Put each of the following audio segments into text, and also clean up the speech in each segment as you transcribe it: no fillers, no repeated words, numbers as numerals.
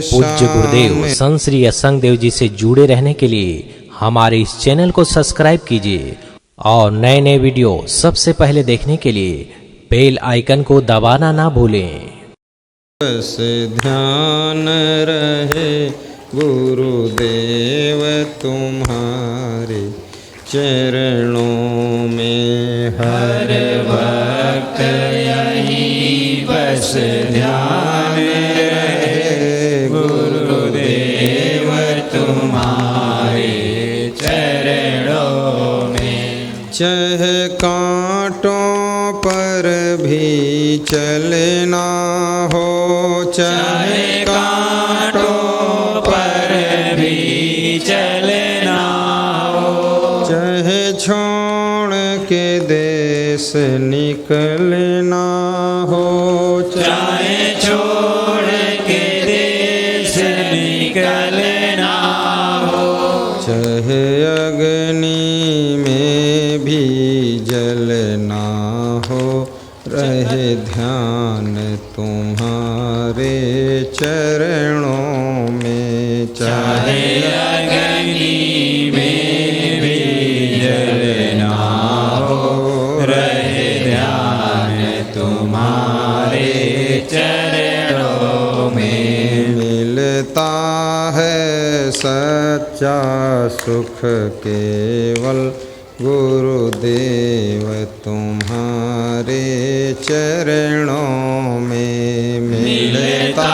पूज्य गुरुदेव संत श्री असंग देव जी से जुड़े रहने के लिए हमारे इस चैनल को सब्सक्राइब कीजिए और नए नए वीडियो सबसे पहले देखने के लिए बेल आइकन को दबाना ना भूलें। बस ध्यान रहे गुरुदेव तुम्हारे चरणों में हर वक्त यही बस ध्यान रहे गुरुदेव तुम्हारे चरणों में। चाहे कांटों पर भी चलना हो, चाहे कांटों पर भी चलना हो, चाहे छोड़ के देश निकलना हो, चाहे छोड़ के देश निकलना हो, चाहे अग्नि में भी जलना हो, रहे ध्यान तुम्हारे चरणों में। चाहे अग्नि में भी जलना हो, रहे ध्यान तुम्हारे चरणों में। मिलता है सच्चा सुख केवल गुरुदेव तुम्हारे चरणों में। मिलता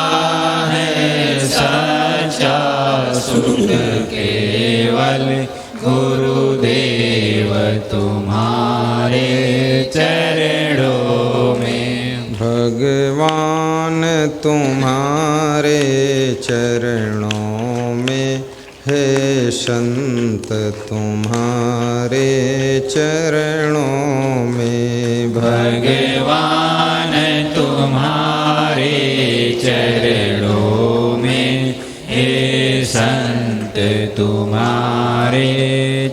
है सच्चा सुख केवल गुरुदेव तुम्हारे चरणों में। भगवान तुम्हारे चरणों में है, संत तुम्हारे चरणों में। भगवान तुम्हारे चरणों में है, संत तुम्हारे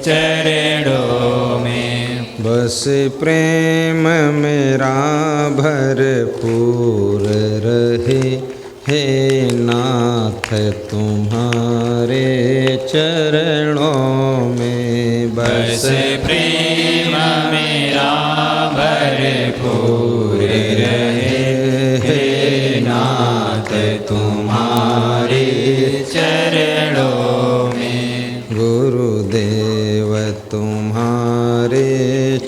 चरणों में। बस प्रेम मेरा भरपूर रहे, हे नाथ तुम्हारे चरणों में। बस प्रेम मेरा भरपूर रहे, हे नाथ तुम्हारे चरणों में। गुरुदेव तुम्हारे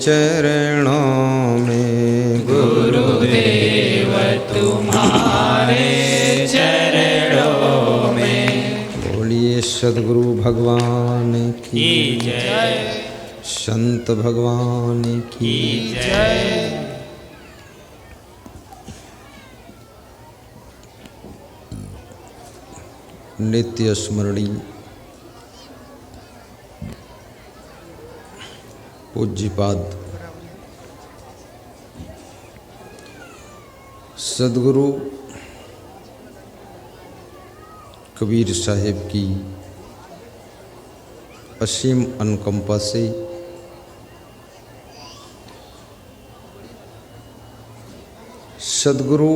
चरणों में। गुरुदेव तुम्हारे चरणों में। बोलिए सद्गुरु भगवान की जय, संत भगवान की जय। नित्य स्मरणीय पूज्यपाद सद्गुरु कबीर साहिब की असीम अनुकंपा से सद्गुरु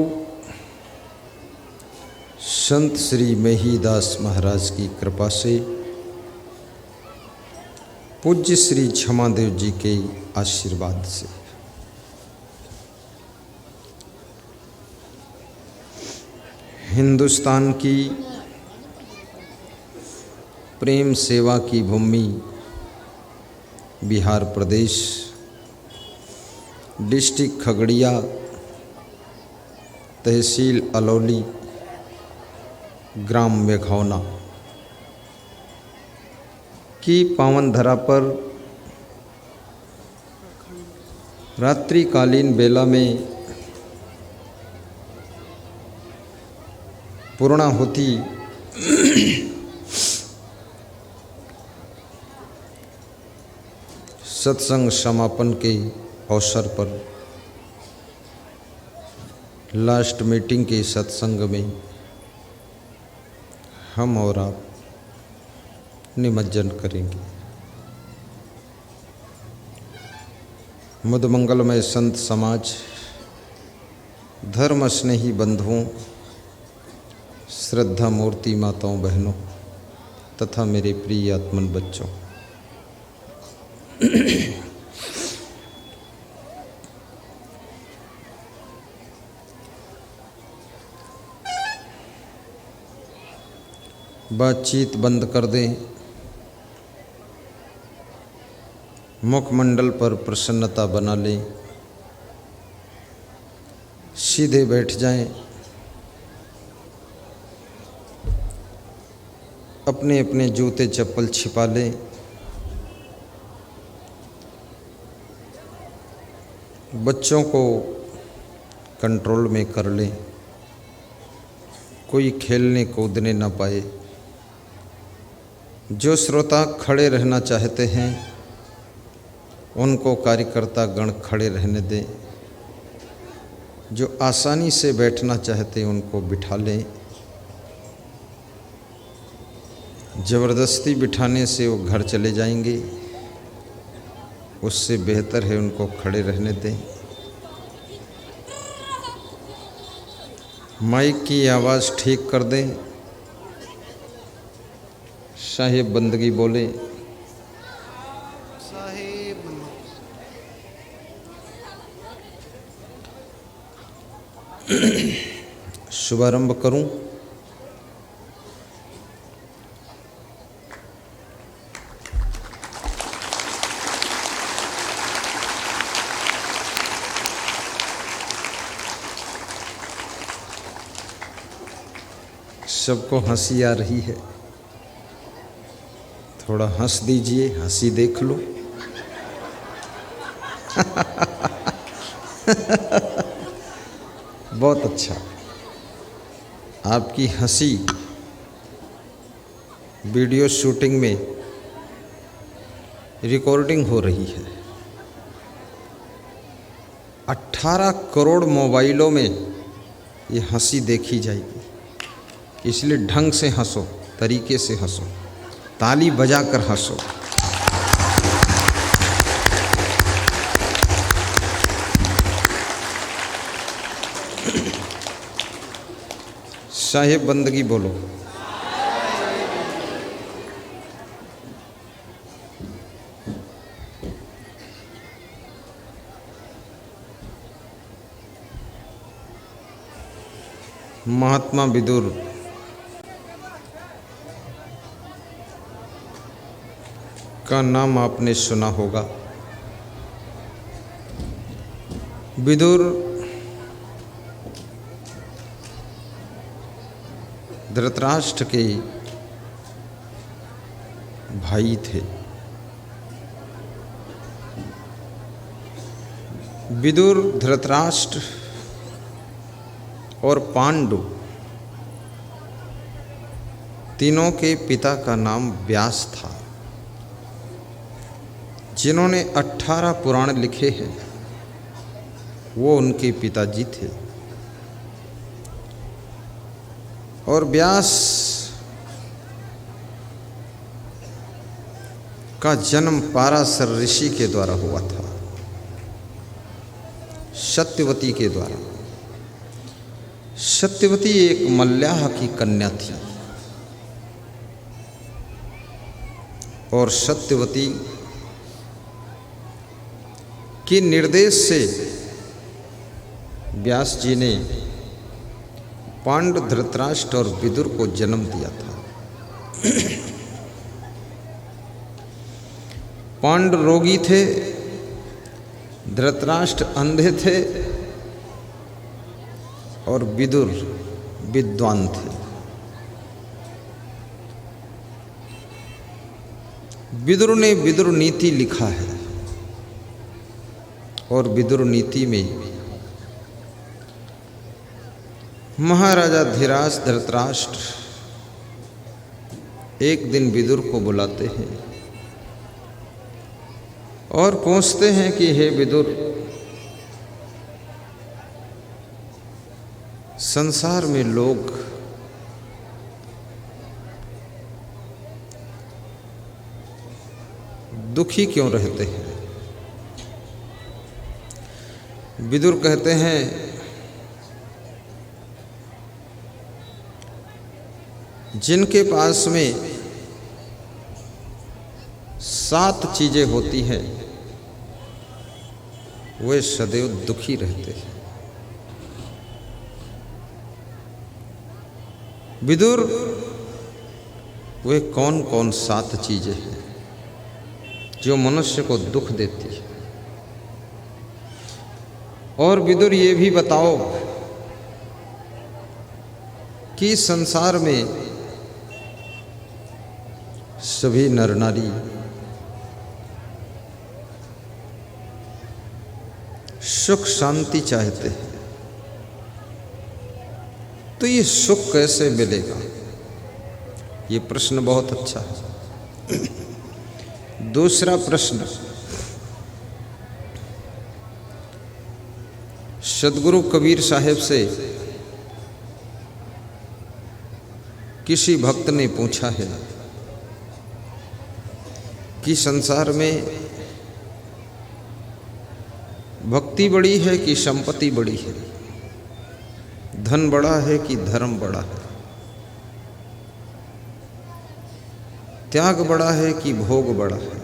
संत श्री मेहीदास महाराज की कृपा से पूज्य श्री क्षमादेव जी के आशीर्वाद से हिंदुस्तान की प्रेम सेवा की भूमि बिहार प्रदेश, डिस्ट्रिक्ट खगड़िया, तहसील अलौली, ग्राम मेघौना की पावन धरा पर रात्रिकालीन बेला में पूर्णाहुति सत्संग समापन के अवसर पर लास्ट मीटिंग के सत्संग में हम और आप निमज्जन करेंगे। मुदमंगलमय संत समाज, धर्म स्नेही बंधुओं, श्रद्धा मूर्ति माताओं बहनों तथा मेरे प्रिय आत्मन बच्चों, बातचीत बंद कर दें। मुखमंडल पर प्रसन्नता बना लें। सीधे बैठ जाएं। अपने अपने जूते चप्पल छिपा लें। बच्चों को कंट्रोल में कर लें। कोई खेलने कूदने ना पाए। जो श्रोता खड़े रहना चाहते हैं उनको कार्यकर्ता गण खड़े रहने दें। जो आसानी से बैठना चाहते हैं उनको बिठा लें। ज़बरदस्ती बिठाने से वो घर चले जाएंगे, उससे बेहतर है उनको खड़े रहने दें। माइक की आवाज़ ठीक कर दें। साहिब बंदगी बोले। शुभारंभ करूं। सबको हंसी आ रही है, थोड़ा हंस दीजिए, हंसी देख लो। बहुत अच्छा। आपकी हंसी वीडियो शूटिंग में रिकॉर्डिंग हो रही है। 18 करोड़ मोबाइलों में ये हंसी देखी जाएगी। इसलिए ढंग से हंसो, तरीके से हंसो, ताली बजाकर हंसो। साहिब बंदगी बोलो। महात्मा विदुर का नाम आपने सुना होगा। विदुर धृतराष्ट्र के भाई थे। विदुर, धृतराष्ट्र और पांडु तीनों के पिता का नाम व्यास था। जिन्होंने 18 पुराण लिखे हैं वो उनके पिताजी थे। और व्यास का जन्म पाराशर ऋषि के द्वारा हुआ था, सत्यवती के द्वारा। सत्यवती एक मल्लाह की कन्या थी और सत्यवती के निर्देश से व्यास जी ने पांडु, धृतराष्ट्र और विदुर को जन्म दिया था। पांडु रोगी थे, धृतराष्ट्र अंधे थे और विदुर विद्वान थे। विदुर ने विदुर नीति लिखा है और विदुर नीति में महाराजा धीराज धृतराष्ट्र एक दिन विदुर को बुलाते हैं और पूछते हैं कि हे विदुर, संसार में लोग दुखी क्यों रहते हैं? विदुर कहते हैं जिनके पास में 7 चीजें होती हैं वे सदैव दुखी रहते हैं। विदुर, वे कौन कौन 7 चीजें हैं जो मनुष्य को दुख देती है? और विदुर ये भी बताओ कि संसार में सभी नर नारी सुख शांति चाहते हैं, तो ये सुख कैसे मिलेगा? ये प्रश्न बहुत अच्छा है। दूसरा प्रश्न, सदगुरु कबीर साहब से किसी भक्त ने पूछा है कि संसार में भक्ति बड़ी है कि संपत्ति बड़ी है, धन बड़ा है कि धर्म बड़ा है, त्याग बड़ा है कि भोग बड़ा है?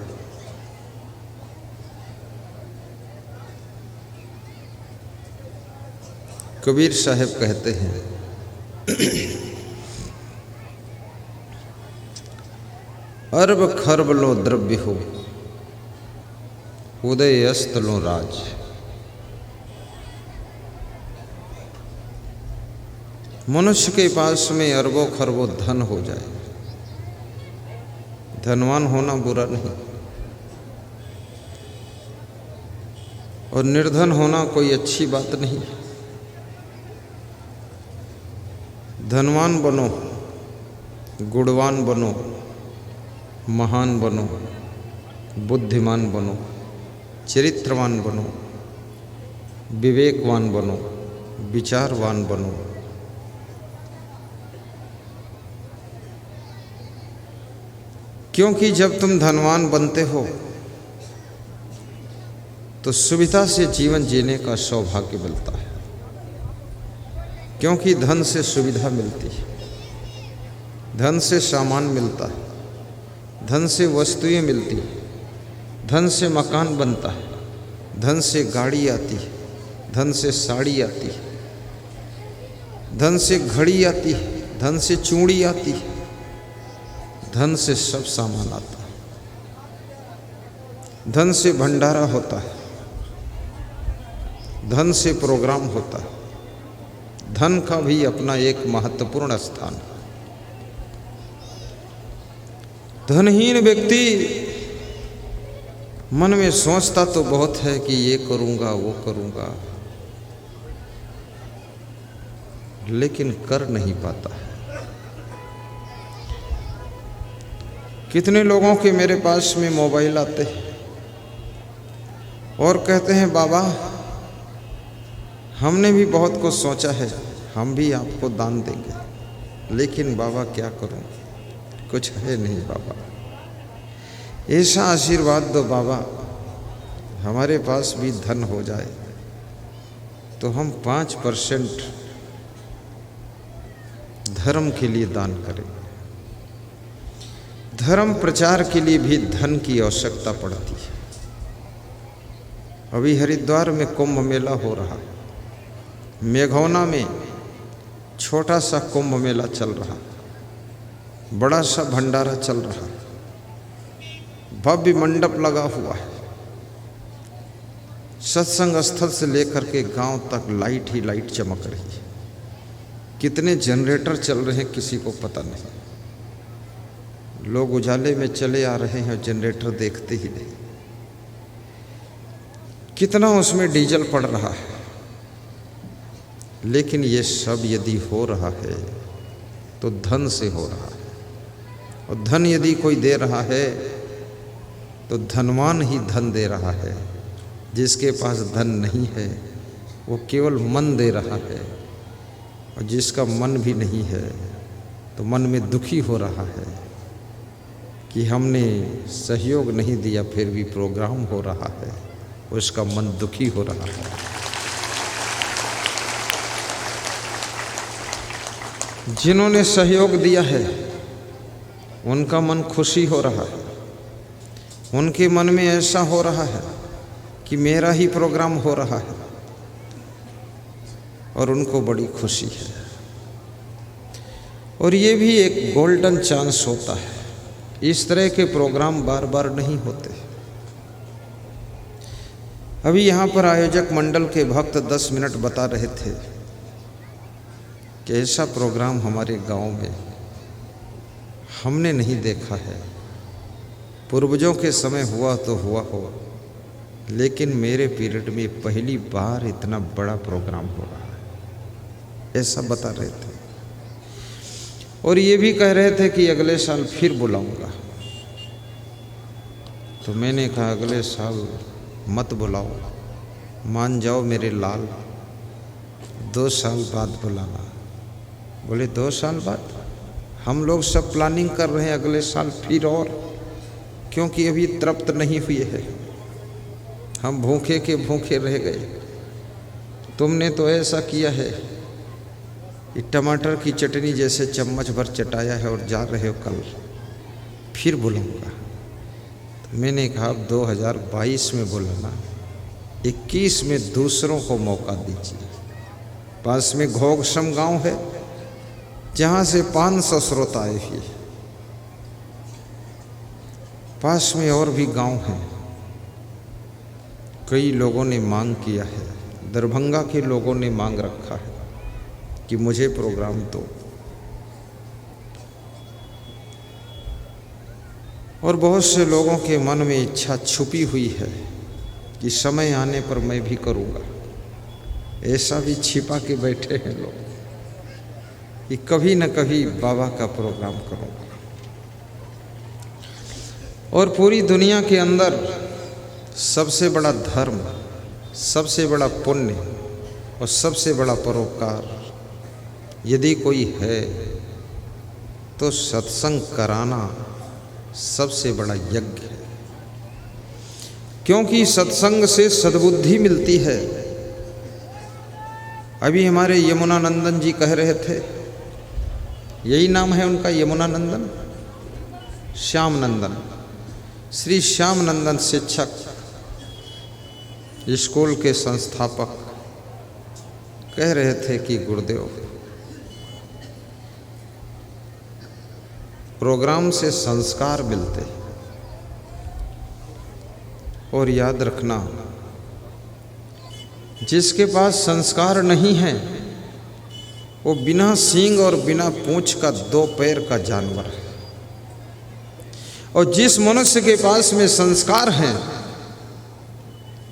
कबीर साहब कहते हैं अरब खरब लो द्रव्य हो, उदय अस्त लो राज। मनुष्य के पास में अरबों खरबों धन हो जाए, धनवान होना बुरा नहीं, और निर्धन होना कोई अच्छी बात नहीं। धनवान बनो, गुणवान बनो, महान बनो, बुद्धिमान बनो, चरित्रवान बनो, विवेकवान बनो, विचारवान बनो। क्योंकि जब तुम धनवान बनते हो तो सुविधा से जीवन जीने का सौभाग्य मिलता है, क्योंकि धन से सुविधा मिलती है, धन से सामान मिलता है, धन से वस्तुएं मिलती है, धन से मकान बनता है, धन से गाड़ी आती है, धन से साड़ी आती है, धन से घड़ी आती है, धन से चूड़ी आती है, धन से सब सामान आता है, धन से भंडारा होता है, धन से प्रोग्राम होता है। धन का भी अपना एक महत्वपूर्ण स्थान है। धनहीन व्यक्ति मन में सोचता तो बहुत है कि ये करूंगा वो करूंगा, लेकिन कर नहीं पाता है। कितने लोगों के मेरे पास में मोबाइल आते हैं और कहते हैं बाबा हमने भी बहुत कुछ सोचा है, हम भी आपको दान देंगे, लेकिन बाबा क्या करूं, कुछ है नहीं बाबा, ऐसा आशीर्वाद दो बाबा, हमारे पास भी धन हो जाए तो हम 5% धर्म के लिए दान करें। धर्म प्रचार के लिए भी धन की आवश्यकता पड़ती है। अभी हरिद्वार में कुंभ मेला हो रहा है, मेघौना में छोटा सा कुंभ मेला चल रहा, बड़ा सा भंडारा चल रहा, भव्य मंडप लगा हुआ है, सत्संग स्थल से लेकर के गांव तक लाइट ही लाइट चमक रही है। कितने जनरेटर चल रहे हैं किसी को पता नहीं, लोग उजाले में चले आ रहे हैं और जनरेटर देखते ही नहीं। कितना उसमें डीजल पड़ रहा है, लेकिन ये सब यदि हो रहा है तो धन से हो रहा है, और धन यदि कोई दे रहा है तो धनवान ही धन दे रहा है। जिसके पास धन नहीं है वो केवल मन दे रहा है, और जिसका मन भी नहीं है तो मन में दुखी हो रहा है कि हमने सहयोग नहीं दिया फिर भी प्रोग्राम हो रहा है, उसका मन दुखी हो रहा है। जिन्होंने सहयोग दिया है उनका मन खुशी हो रहा है, उनके मन में ऐसा हो रहा है कि मेरा ही प्रोग्राम हो रहा है और उनको बड़ी खुशी है। और ये भी एक गोल्डन चांस होता है, इस तरह के प्रोग्राम बार बार नहीं होते। अभी यहाँ पर आयोजक मंडल के भक्त 10 मिनट बता रहे थे कि ऐसा प्रोग्राम हमारे गांव में हमने नहीं देखा है। पूर्वजों के समय हुआ तो हुआ हो, लेकिन मेरे पीरियड में पहली बार इतना बड़ा प्रोग्राम हो रहा है, ऐसा बता रहे थे। और ये भी कह रहे थे कि अगले साल फिर बुलाऊंगा। तो मैंने कहा अगले साल मत बुलाओ, मान जाओ मेरे लाल, 2 साल बाद बुलाना। बोले 2 साल बाद? हम लोग सब प्लानिंग कर रहे हैं अगले साल फिर, और क्योंकि अभी तृप्त नहीं हुए हैं, हम भूखे के भूखे रह गए। तुमने तो ऐसा किया है कि टमाटर की चटनी जैसे चम्मच भर चटाया है और जा रहे हो कल, फिर बुलाऊंगा। तो मैंने कहा अब 2022 में बुलाना, 21 में दूसरों को मौका दीजिए। पास में घोघसम गांव है जहाँ से 500 श्रोता आए हुए, पास में और भी गांव हैं। कई लोगों ने मांग किया है, दरभंगा के लोगों ने मांग रखा है कि मुझे प्रोग्राम दो। और बहुत से लोगों के मन में इच्छा छुपी हुई है कि समय आने पर मैं भी करूँगा। ऐसा भी छिपा के बैठे हैं लोग कि कभी न कभी बाबा का प्रोग्राम करूँगा। और पूरी दुनिया के अंदर सबसे बड़ा धर्म, सबसे बड़ा पुण्य और सबसे बड़ा परोपकार यदि कोई है तो सत्संग कराना सबसे बड़ा यज्ञ है। क्योंकि सत्संग से सद्बुद्धि मिलती है। अभी हमारे यमुनानंदन जी कह रहे थे, यही नाम है उनका, यमुनानंदन, श्याम नंदन, श्री श्याम नंदन शिक्षक, स्कूल के संस्थापक, कह रहे थे कि गुरुदेव प्रोग्राम से संस्कार मिलते, और याद रखना जिसके पास संस्कार नहीं है वो बिना सींग और बिना पूंछ का 2 पैर का जानवर है। और जिस मनुष्य के पास में संस्कार हैं,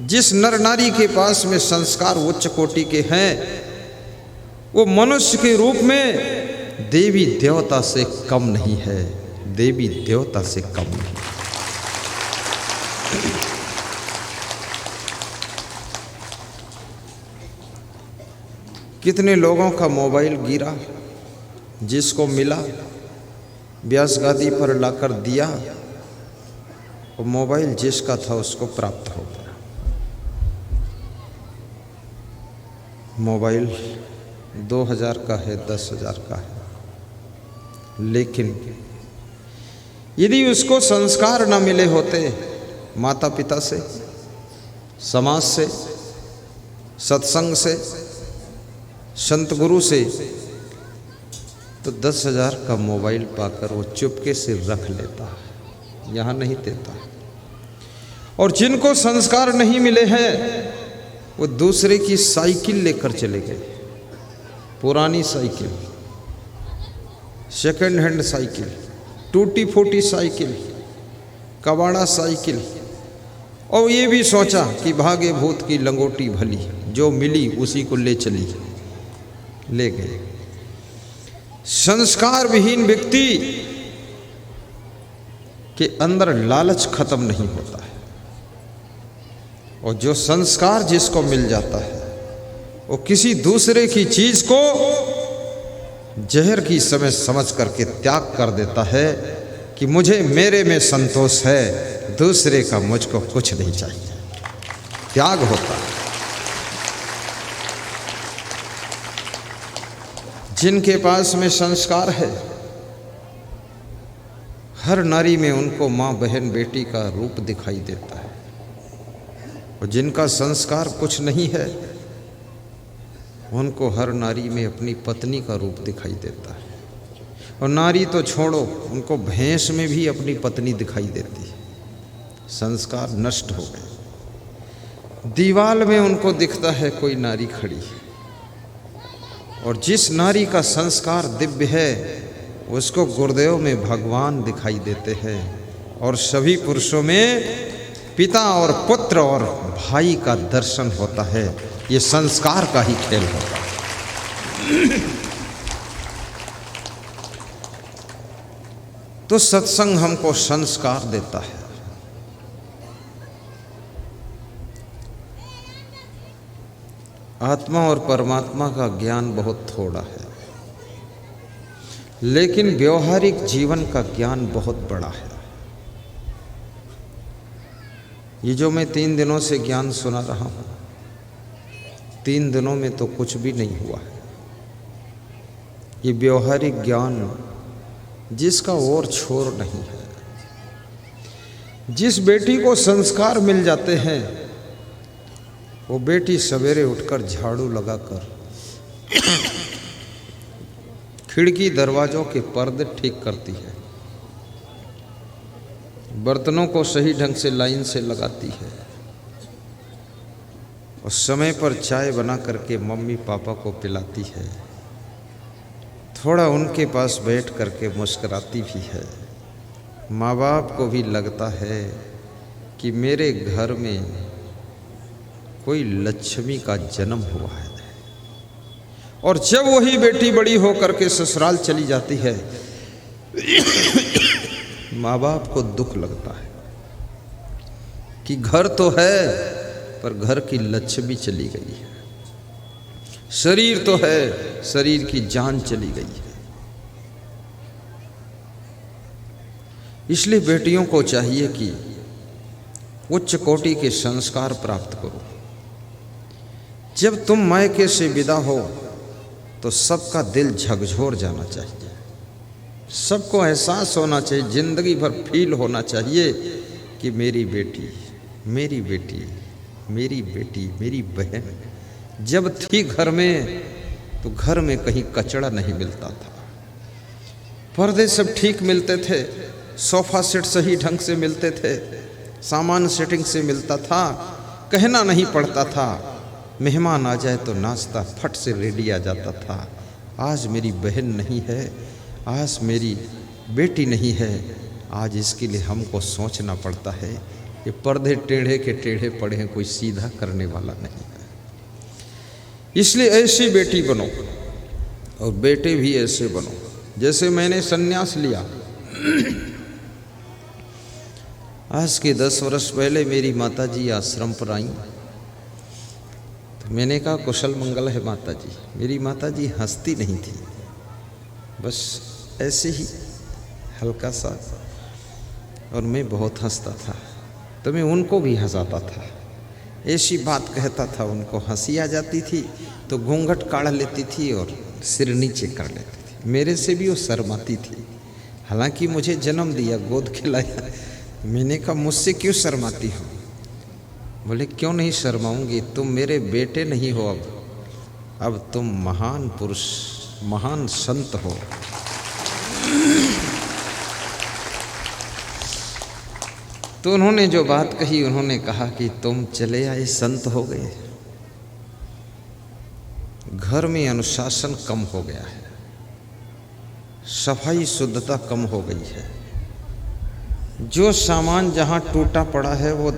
जिस नर नारी के पास में संस्कार उच्च कोटि के हैं, वो मनुष्य के रूप में देवी देवता से कम नहीं है, देवी देवता से कम नहीं। कितने लोगों का मोबाइल गिरा, जिसको मिला व्यास गादी पर लाकर दिया, और मोबाइल जिसका था उसको प्राप्त हो गया। मोबाइल 2000 का है, 10,000 का है, लेकिन यदि उसको संस्कार न मिले होते माता पिता से, समाज से, सत्संग से, संत गुरु से, तो 10,000 का मोबाइल पाकर वो चुपके से रख लेता, यहाँ नहीं देता। और जिनको संस्कार नहीं मिले हैं वो दूसरे की साइकिल लेकर चले गए, पुरानी साइकिल, सेकंड हैंड साइकिल, टूटी फूटी साइकिल, कबाड़ा साइकिल, और ये भी सोचा कि भागे भूत की लंगोटी भली, जो मिली उसी को ले चली, ले गए। संस्कार विहीन व्यक्ति के अंदर लालच खत्म नहीं होता है, और जो संस्कार जिसको मिल जाता है वो किसी दूसरे की चीज को जहर की समय समझ करके त्याग कर देता है कि मुझे मेरे में संतोष है, दूसरे का मुझको कुछ नहीं चाहिए, त्याग होता है। जिनके पास में संस्कार है, हर नारी में उनको माँ, बहन, बेटी का रूप दिखाई देता है। और जिनका संस्कार कुछ नहीं है, उनको हर नारी में अपनी पत्नी का रूप दिखाई देता है। और नारी तो छोड़ो, उनको भैंस में भी अपनी पत्नी दिखाई देती है। संस्कार नष्ट हो गए। दीवाल में उनको दिखता है कोई नारी खड़ी, और जिस नारी का संस्कार दिव्य है उसको गुरुदेव में भगवान दिखाई देते हैं। और सभी पुरुषों में पिता और पुत्र और भाई का दर्शन होता है। ये संस्कार का ही खेल होता है। तो सत्संग हमको संस्कार देता है। आत्मा और परमात्मा का ज्ञान बहुत थोड़ा है, लेकिन व्यवहारिक जीवन का ज्ञान बहुत बड़ा है। ये जो मैं 3 दिनों से ज्ञान सुना रहा हूँ, 3 दिनों में तो कुछ भी नहीं हुआ है। ये व्यवहारिक ज्ञान जिसका और छोर नहीं है। जिस बेटी को संस्कार मिल जाते हैं, वो बेटी सवेरे उठकर झाड़ू लगाकर खिड़की दरवाजों के पर्दे ठीक करती है, बर्तनों को सही ढंग से लाइन से लगाती है, और समय पर चाय बना करके मम्मी पापा को पिलाती है। थोड़ा उनके पास बैठ करके मुस्कुराती भी है। माँ बाप को भी लगता है कि मेरे घर में कोई लक्ष्मी का जन्म हुआ है। और जब वही बेटी बड़ी होकर के ससुराल चली जाती है, माँ बाप को दुख लगता है कि घर तो है पर घर की लक्ष्मी चली गई है। शरीर तो है, शरीर की जान चली गई है। इसलिए बेटियों को चाहिए कि उच्च कोटि के संस्कार प्राप्त करो। जब तुम मायके से विदा हो तो सबका दिल झकझोर जाना चाहिए। सबको एहसास होना चाहिए, जिंदगी भर फील होना चाहिए कि मेरी बेटी, मेरी बेटी, मेरी बेटी, मेरी बहन जब थी घर में, तो घर में कहीं कचड़ा नहीं मिलता था। पर्दे सब ठीक मिलते थे, सोफा सेट सही ढंग से मिलते थे, सामान सेटिंग से मिलता था, कहना नहीं पड़ता था। मेहमान आ जाए तो नाश्ता फट से रेडी आ जाता था। आज मेरी बहन नहीं है, आज मेरी बेटी नहीं है, आज इसके लिए हमको सोचना पड़ता है। ये पर्दे टेढ़े के टेढ़े पड़े हैं, कोई सीधा करने वाला नहीं है। इसलिए ऐसी बेटी बनो और बेटे भी ऐसे बनो। जैसे मैंने संन्यास लिया, आज के 10 वर्ष पहले मेरी माताजी आश्रम पर आई, तो मैंने कहा कुशल मंगल है माताजी। मेरी माताजी हंसती नहीं थी, बस ऐसे ही हल्का सा, और मैं बहुत हंसता था तो मैं उनको भी हंसाता था। ऐसी बात कहता था, उनको हंसी आ जाती थी तो घूंघट काढ़ लेती थी और सिर नीचे कर लेती थी। मेरे से भी वो शर्माती थी, हालांकि मुझे जन्म दिया, गोद खिलाया। मैंने कहा मुझसे क्यों शर्माती हो? बोले क्यों नहीं शर्माऊंगी, तुम मेरे बेटे नहीं हो, अब तुम महान पुरुष, महान संत हो। तो उन्होंने जो बात कही, उन्होंने कहा कि तुम चले आए, संत हो गए। घर में अनुशासन कम हो गया है, सफाई शुद्धता कम हो गई है। जो सामान जहाँ टूटा पड़ा है वो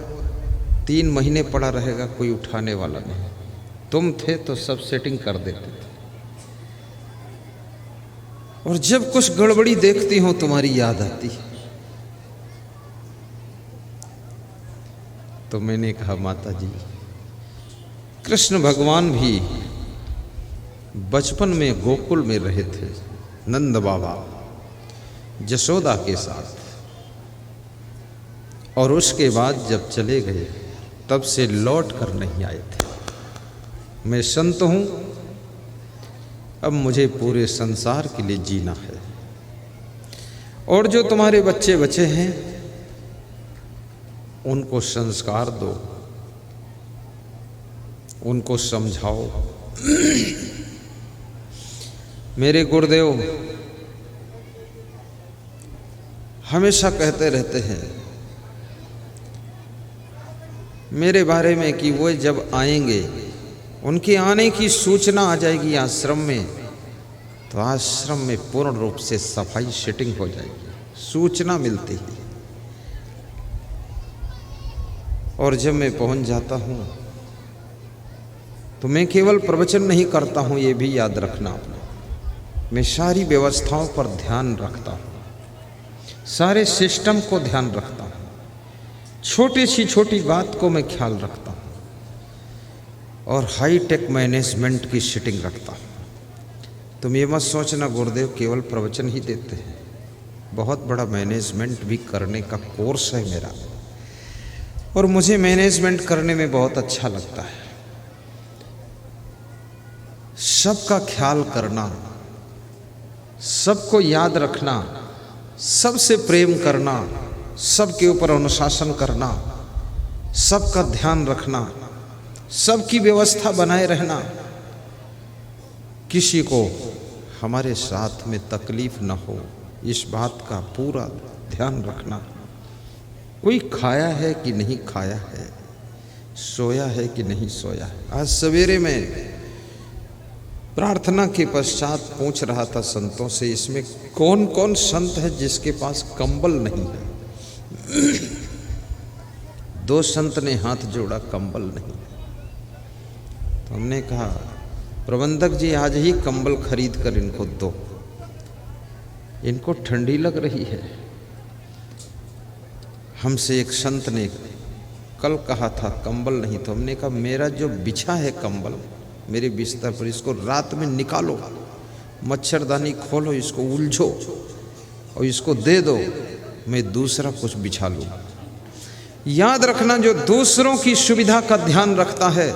3 महीने पड़ा रहेगा, कोई उठाने वाला नहीं। तुम थे तो सब सेटिंग कर देते थे। और जब कुछ गड़बड़ी देखती हूँ तुम्हारी याद आती है। तो मैंने कहा माता जी, कृष्ण भगवान भी बचपन में गोकुल में रहे थे, नंद बाबा जशोदा के साथ, और उसके बाद जब चले गए तब से लौट कर नहीं आए थे। मैं संत हूँ अब मुझे पूरे संसार के लिए जीना है। और जो तुम्हारे बच्चे बचे हैं उनको संस्कार दो, उनको समझाओ। मेरे गुरुदेव हमेशा कहते रहते हैं मेरे बारे में कि वो जब आएंगे, उनके आने की सूचना आ जाएगी आश्रम में, तो आश्रम में पूर्ण रूप से सफाई सेटिंग हो जाएगी, सूचना मिलती है। और जब मैं पहुंच जाता हूं तो मैं केवल प्रवचन नहीं करता हूं, ये भी याद रखना, मैं सारी व्यवस्थाओं पर ध्यान रखता हूं, सारे सिस्टम को ध्यान रखता हूं, छोटी सी छोटी बात को मैं ख्याल रखता हूं और हाई टेक मैनेजमेंट की सेटिंग रखता हूं। तुम ये मत सोचना गुरुदेव केवल प्रवचन ही देते हैं, बहुत बड़ा मैनेजमेंट भी करने का कोर्स है मेरा, और मुझे मैनेजमेंट करने में बहुत अच्छा लगता है। सबका ख्याल करना, सबको याद रखना, सबसे प्रेम करना, सबके ऊपर अनुशासन करना, सबका ध्यान रखना, सबकी व्यवस्था बनाए रहना, किसी को हमारे साथ में तकलीफ न हो इस बात का पूरा ध्यान रखना। कोई खाया है कि नहीं खाया है, सोया है कि नहीं सोया है। आज सवेरे में प्रार्थना के पश्चात पूछ रहा था संतों से, इसमें कौन कौन संत है जिसके पास कंबल नहीं है। 2 संत ने हाथ जोड़ा, कंबल नहीं। तो हमने कहा प्रबंधक जी आज ही कंबल खरीद कर इनको दो, इनको ठंडी लग रही है। हमसे एक संत ने कल कहा था कंबल नहीं, तो हमने कहा मेरा जो बिछा है कंबल मेरे बिस्तर पर, इसको रात में निकालो, मच्छरदानी खोलो, इसको उलझो और इसको दे दो, मैं दूसरा कुछ बिछा लूँ। याद रखना, जो दूसरों की सुविधा का ध्यान रखता है,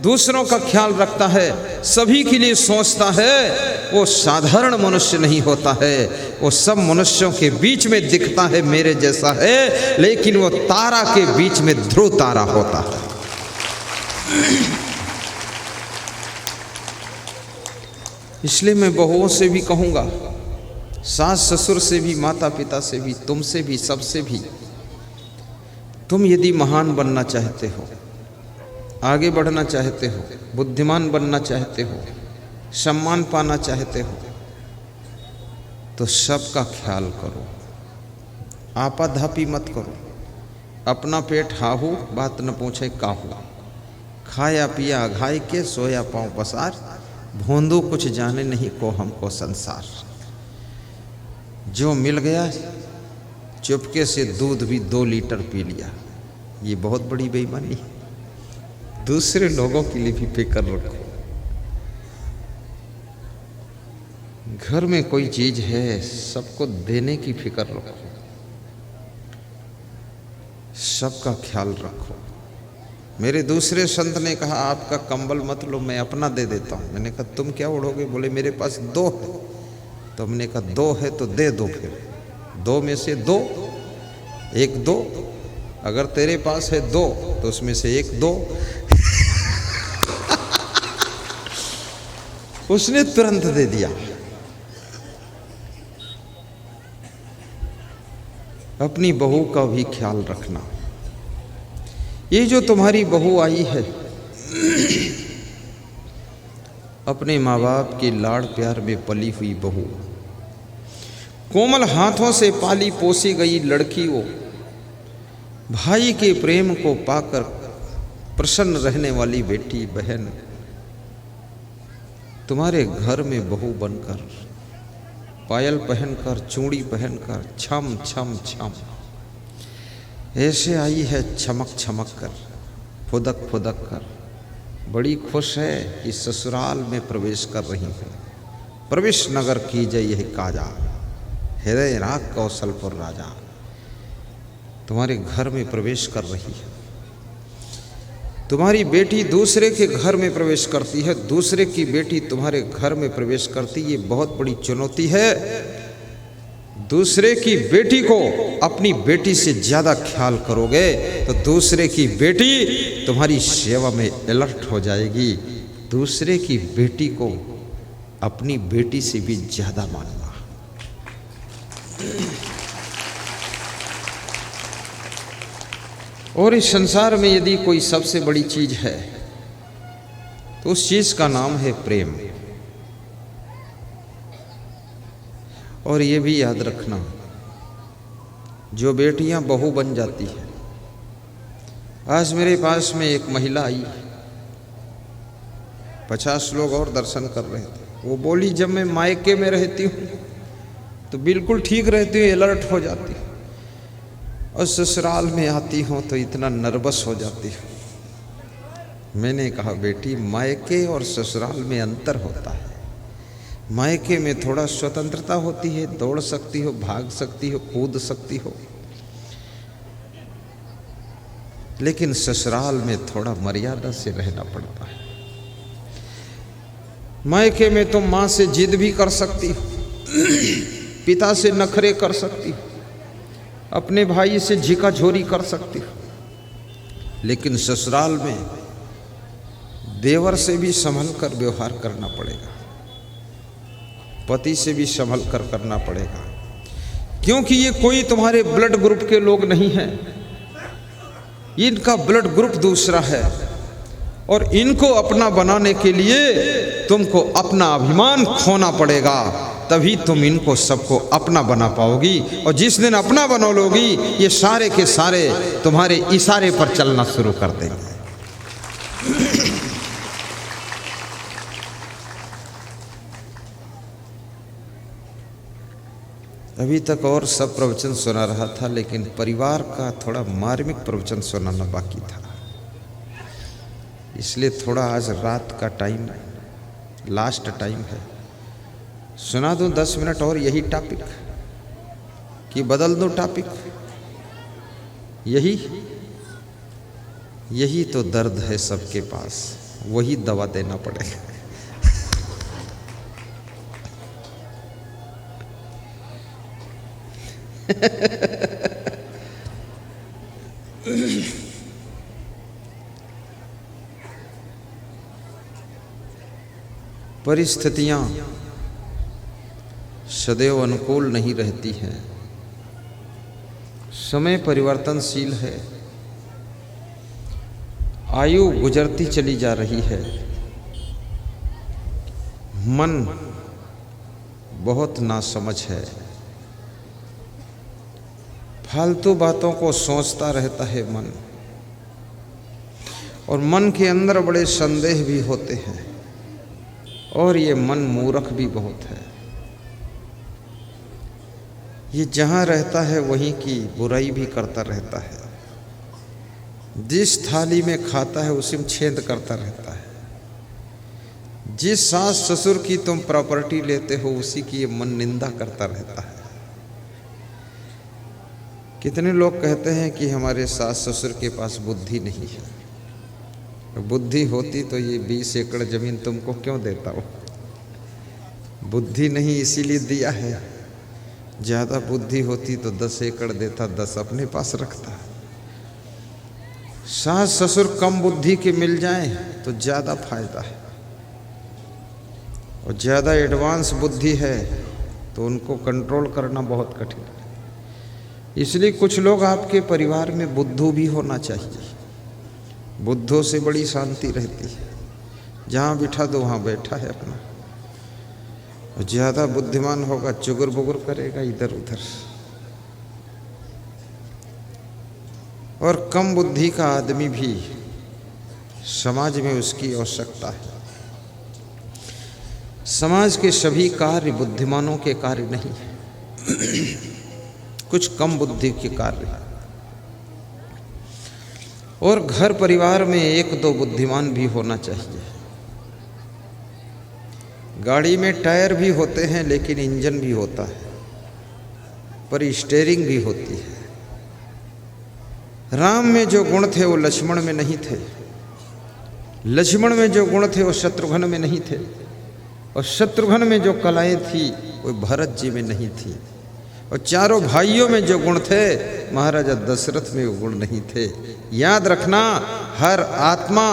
दूसरों का ख्याल रखता है, सभी के लिए सोचता है, वो साधारण मनुष्य नहीं होता है, वो सब मनुष्यों के बीच में दिखता है मेरे जैसा है, लेकिन वो तारा के बीच में ध्रुव तारा होता है। इसलिए मैं बहुओं से भी कहूँगा, सास ससुर से भी, माता पिता से भी, तुमसे भी, सबसे भी, तुम यदि महान बनना चाहते हो, आगे बढ़ना चाहते हो, बुद्धिमान बनना चाहते हो, सम्मान पाना चाहते हो, तो सबका ख्याल करो, आपाधापी मत करो। अपना पेट हाहू, बात न पूछे काहू, खाया पिया घाय के, सोया पाँव पसार, भोंदू कुछ जाने नहीं को हमको संसार। जो मिल गया चुपके से दूध भी 2 लीटर पी लिया, ये बहुत बड़ी बेईमानी है। दूसरे लोगों के लिए भी फिक्र रखो। घर में कोई चीज है, सबको देने की फिक्र रखो, सबका ख्याल रखो। मेरे दूसरे संत ने कहा आपका कंबल मत लो, मैं अपना दे देता हूँ। मैंने कहा तुम क्या उड़ोगे? बोले मेरे पास 2 है। तो हमने कहा 2 है तो दे दो, फिर 2 में से 2, 1 2, अगर तेरे पास है 2 तो उसमें से 1 2। उसने तुरंत दे दिया। अपनी बहू का भी ख्याल रखना। ये जो तुम्हारी बहू आई है, अपने माँ बाप के लाड़ प्यार में पली हुई बहू, कोमल हाथों से पाली पोसी गई लड़की, वो भाई के प्रेम को पाकर प्रसन्न रहने वाली बेटी बहन, तुम्हारे घर में बहू बनकर, पायल पहनकर, चूड़ी पहनकर, छम छम छम ऐसे आई है, चमक चमक कर, फुदक फुदक कर। बड़ी खुश है कि ससुराल में प्रवेश कर रही है। प्रवेश नगर की जय है काजा, हृदय राग कौशलपुर राजा। तुम्हारे घर में प्रवेश कर रही है। तुम्हारी बेटी दूसरे के घर में प्रवेश करती है, दूसरे की बेटी तुम्हारे घर में प्रवेश करती, ये बहुत बड़ी चुनौती है। दूसरे की बेटी को अपनी बेटी से ज़्यादा ख्याल करोगे तो दूसरे की बेटी तुम्हारी सेवा में अलर्ट हो जाएगी। दूसरे की बेटी को अपनी बेटी से भी ज़्यादा मानना। और इस संसार में यदि कोई सबसे बड़ी चीज है तो उस चीज का नाम है प्रेम। और ये भी याद रखना, जो बेटियां बहू बन जाती है, आज मेरे पास में एक महिला आई, 50 लोग और दर्शन कर रहे थे। वो बोली, जब मैं मायके में रहती हूँ तो बिल्कुल ठीक रहती हूँ, अलर्ट हो जाती हूँ, और ससुराल में आती हूँ तो इतना नर्वस हो जाती हूँ। मैंने कहा, बेटी, मायके और ससुराल में अंतर होता है। मायके में थोड़ा स्वतंत्रता होती है, दौड़ सकती हो, भाग सकती हो, कूद सकती हो, लेकिन ससुराल में थोड़ा मर्यादा से रहना पड़ता है। मायके में तुम माँ से जिद भी कर सकती हो, पिता से नखरे कर सकती हो, अपने भाई से झिकाझोरी कर सकती हो, लेकिन ससुराल में देवर से भी संभल कर व्यवहार करना पड़ेगा, पति से भी संभल कर करना पड़ेगा, क्योंकि ये कोई तुम्हारे ब्लड ग्रुप के लोग नहीं हैं। इनका ब्लड ग्रुप दूसरा है, और इनको अपना बनाने के लिए तुमको अपना अभिमान खोना पड़ेगा, तभी तुम इनको सबको अपना बना पाओगी। और जिस दिन अपना बना लोगी, ये सारे के सारे तुम्हारे इशारे पर चलना शुरू कर देंगे। अभी तक और सब प्रवचन सुना रहा था, लेकिन परिवार का थोड़ा मार्मिक प्रवचन सुनाना बाकी था, इसलिए थोड़ा आज रात का टाइम, लास्ट टाइम है, सुना दूं 10 मिनट और यही टॉपिक, कि बदल दूं टॉपिक? यही तो दर्द है सबके पास, वही दवा देना पड़ेगा। परिस्थितियां सदैव अनुकूल नहीं रहती हैं, समय परिवर्तनशील है, आयु गुजरती चली जा रही है, मन बहुत नासमझ है, फालतू बातों को सोचता रहता है मन, और मन के अंदर बड़े संदेह भी होते हैं, और ये मन मूर्ख भी बहुत है। ये जहाँ रहता है वहीं की बुराई भी करता रहता है, जिस थाली में खाता है उसी में छेद करता रहता है, जिस सास ससुर की तुम प्रॉपर्टी लेते हो उसी की ये मन निंदा करता रहता है। कितने लोग कहते हैं कि हमारे सास ससुर के पास बुद्धि नहीं है। बुद्धि होती तो ये 20 एकड़ जमीन तुमको क्यों देता हो? बुद्धि नहीं इसीलिए दिया है। ज़्यादा बुद्धि होती तो 10 एकड़ देता, 10 अपने पास रखता। सास ससुर कम बुद्धि के मिल जाएं तो ज़्यादा फायदा है, और ज़्यादा एडवांस बुद्धि है तो उनको कंट्रोल करना बहुत कठिन है। इसलिए कुछ लोग आपके परिवार में बुद्धू भी होना चाहिए। बुद्धों से बड़ी शांति रहती है, जहाँ बिठा दो वहाँ बैठा है अपना। और ज़्यादा बुद्धिमान होगा चुगुर बुगुर करेगा इधर उधर, और कम बुद्धि का आदमी भी समाज में उसकी आवश्यकता है। समाज के सभी कार्य बुद्धिमानों के कार्य नहीं है, कुछ कम बुद्धि के कार्य हैं। और घर परिवार में 1-2 बुद्धिमान भी होना चाहिए। गाड़ी में टायर भी होते हैं लेकिन इंजन भी होता है, पर स्टीयरिंग भी होती है। राम में जो गुण थे वो लक्ष्मण में नहीं थे। लक्ष्मण में जो गुण थे वो शत्रुघ्न में नहीं थे, और शत्रुघ्न में जो कलाएं थी वो भरत जी में नहीं थी, और चारों भाइयों में जो गुण थे महाराजा दशरथ में वो गुण नहीं थे। याद रखना, हर आत्मा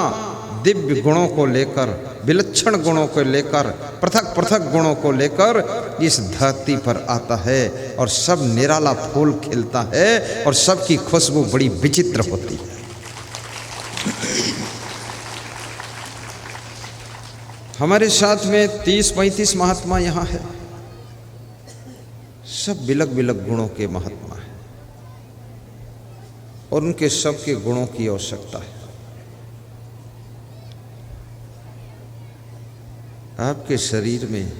दिव्य गुणों को लेकर, विलक्षण गुणों को लेकर, पृथक पृथक गुणों को लेकर इस धरती पर आता है, और सब निराला फूल खिलता है, और सबकी खुशबू बड़ी विचित्र होती है। हमारे साथ में 30-35 महात्मा यहाँ है, सब बिलग बिलग गुणों के महात्मा हैं, और उनके सबके गुणों की आवश्यकता है। आपके शरीर में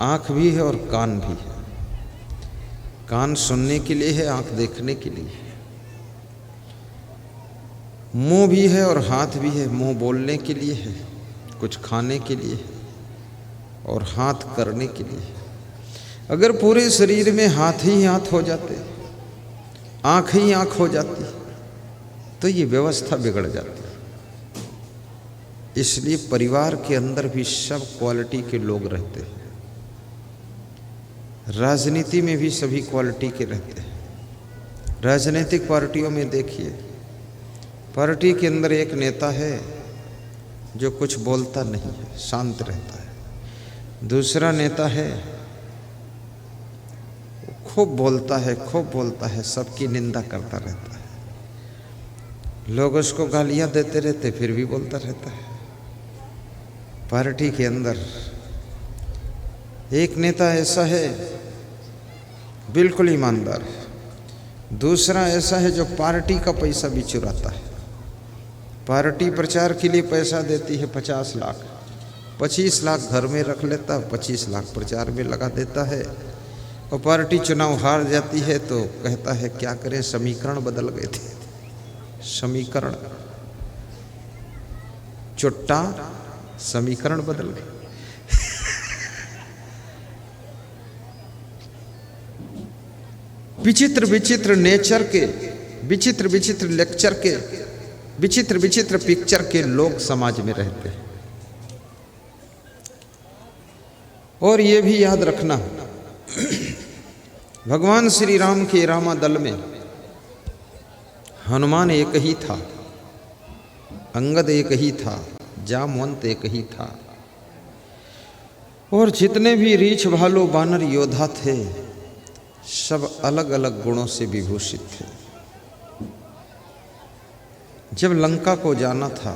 आँख भी है और कान भी है। कान सुनने के लिए है, आँख देखने के लिए है। मुंह भी है और हाथ भी है। मुंह बोलने के लिए है, कुछ खाने के लिए है, और हाथ करने के लिए है। अगर पूरे शरीर में हाथ ही हाथ हो जाते, आँख ही आँख हो जाती, तो ये व्यवस्था बिगड़ जाती। इसलिए परिवार के अंदर भी सब क्वालिटी के लोग रहते हैं, राजनीति में भी सभी क्वालिटी के रहते हैं। राजनीतिक पार्टियों में देखिए, पार्टी के अंदर एक नेता है जो कुछ बोलता नहीं है, शांत रहता है। दूसरा नेता है, खूब बोलता है, सबकी निंदा करता रहता है। लोग उसको गालियां देते रहते, फिर भी बोलता रहता है। पार्टी के अंदर एक नेता ऐसा है बिल्कुल ईमानदार है, दूसरा ऐसा है जो पार्टी का पैसा भी चुराता है। पार्टी प्रचार के लिए पैसा देती है 50 लाख, 25 लाख घर में रख लेता, 25 लाख प्रचार में लगा देता है। और पार्टी चुनाव हार जाती है तो कहता है क्या करें, समीकरण बदल गए थे। समीकरण, चुट्टा, समीकरण बदल गए। विचित्र विचित्र नेचर के, विचित्र विचित्र लेक्चर के, विचित्र विचित्र पिक्चर के लोग समाज में रहते हैं। और ये भी याद रखना, भगवान श्री राम के रामा दल में हनुमान एक ही था, अंगद एक ही था, जामवंत एक ही था, और जितने भी रीछ भालू बानर योद्धा थे सब अलग अलग गुणों से विभूषित थे। जब लंका को जाना था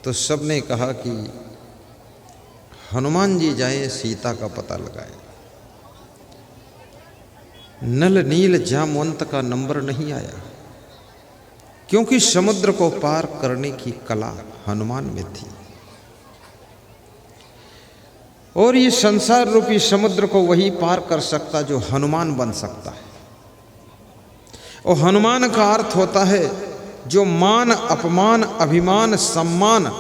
तो सबने कहा कि हनुमान जी जाएं, सीता का पता लगाएं। नल नील जामवंत का नंबर नहीं आया, क्योंकि समुद्र को पार करने की कला हनुमान में थी। और ये संसार रूपी समुद्र को वही पार कर सकता जो हनुमान बन सकता है। और हनुमान का अर्थ होता है जो मान, अपमान, अभिमान, सम्मान,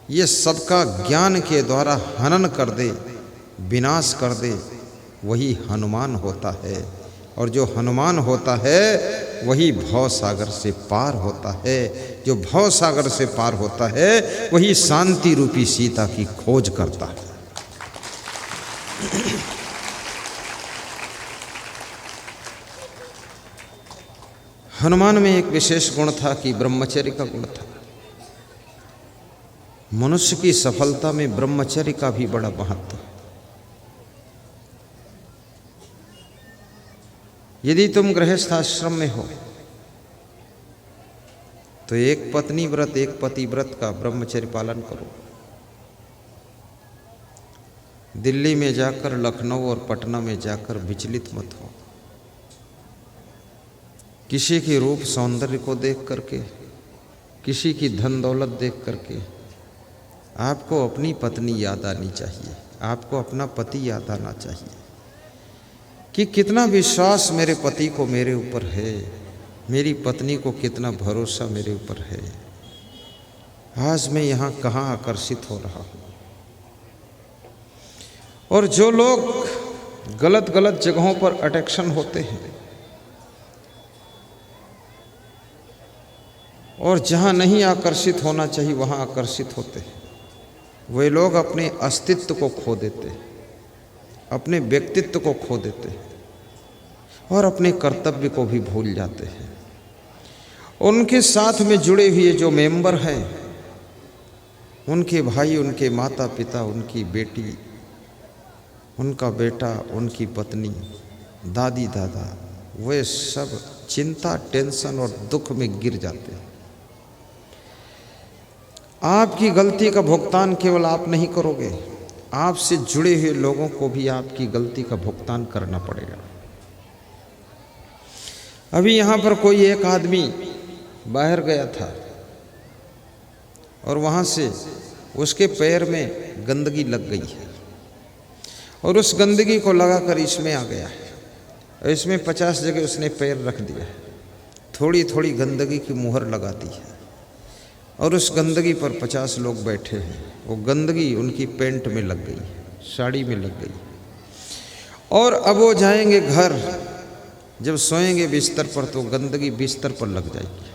ये सबका ज्ञान के द्वारा हनन कर दे, विनाश कर दे, वही हनुमान होता है। और जो हनुमान होता है वही भव सागर से पार होता है। जो भव सागर से पार होता है वही शांति रूपी सीता की खोज करता है। हनुमान में एक विशेष गुण था कि ब्रह्मचर्य का गुण था। मनुष्य की सफलता में ब्रह्मचर्य का भी बड़ा महत्व है। यदि तुम गृहस्थ आश्रम में हो तो एक पत्नी व्रत, एक पति व्रत का ब्रह्मचर्य पालन करो। दिल्ली में जाकर, लखनऊ और पटना में जाकर विचलित मत हो। किसी के रूप सौंदर्य को देख करके, किसी की धन दौलत देख करके आपको अपनी पत्नी याद आनी चाहिए, आपको अपना पति याद आना चाहिए कि कितना विश्वास मेरे पति को मेरे ऊपर है, मेरी पत्नी को कितना भरोसा मेरे ऊपर है। आज मैं यहाँ कहाँ आकर्षित हो रहा हूँ। और जो लोग गलत गलत जगहों पर अट्रैक्शन होते हैं, और जहाँ नहीं आकर्षित होना चाहिए वहाँ आकर्षित होते हैं। वे लोग अपने अस्तित्व को खो देते हैं, अपने व्यक्तित्व को खो देते हैं और अपने कर्तव्य को भी भूल जाते हैं। उनके साथ में जुड़े हुए जो मेंबर हैं, उनके भाई, उनके माता पिता, उनकी बेटी, उनका बेटा, उनकी पत्नी, दादी दादा, वे सब चिंता, टेंशन और दुख में गिर जाते हैं। आपकी गलती का भुगतान केवल आप नहीं करोगे, आपसे जुड़े हुए लोगों को भी आपकी गलती का भुगतान करना पड़ेगा। अभी यहाँ पर कोई एक आदमी बाहर गया था और वहाँ से उसके पैर में गंदगी लग गई है और उस गंदगी को लगाकर इसमें आ गया है और इसमें 50 जगह उसने पैर रख दिया है। थोड़ी थोड़ी गंदगी की मुहर लगा दी है और उस गंदगी पर 50 लोग बैठे हैं। वो गंदगी उनकी पैंट में लग गई, साड़ी में लग गई और अब वो जाएंगे घर, जब सोएंगे बिस्तर पर तो गंदगी बिस्तर पर लग जाएगी,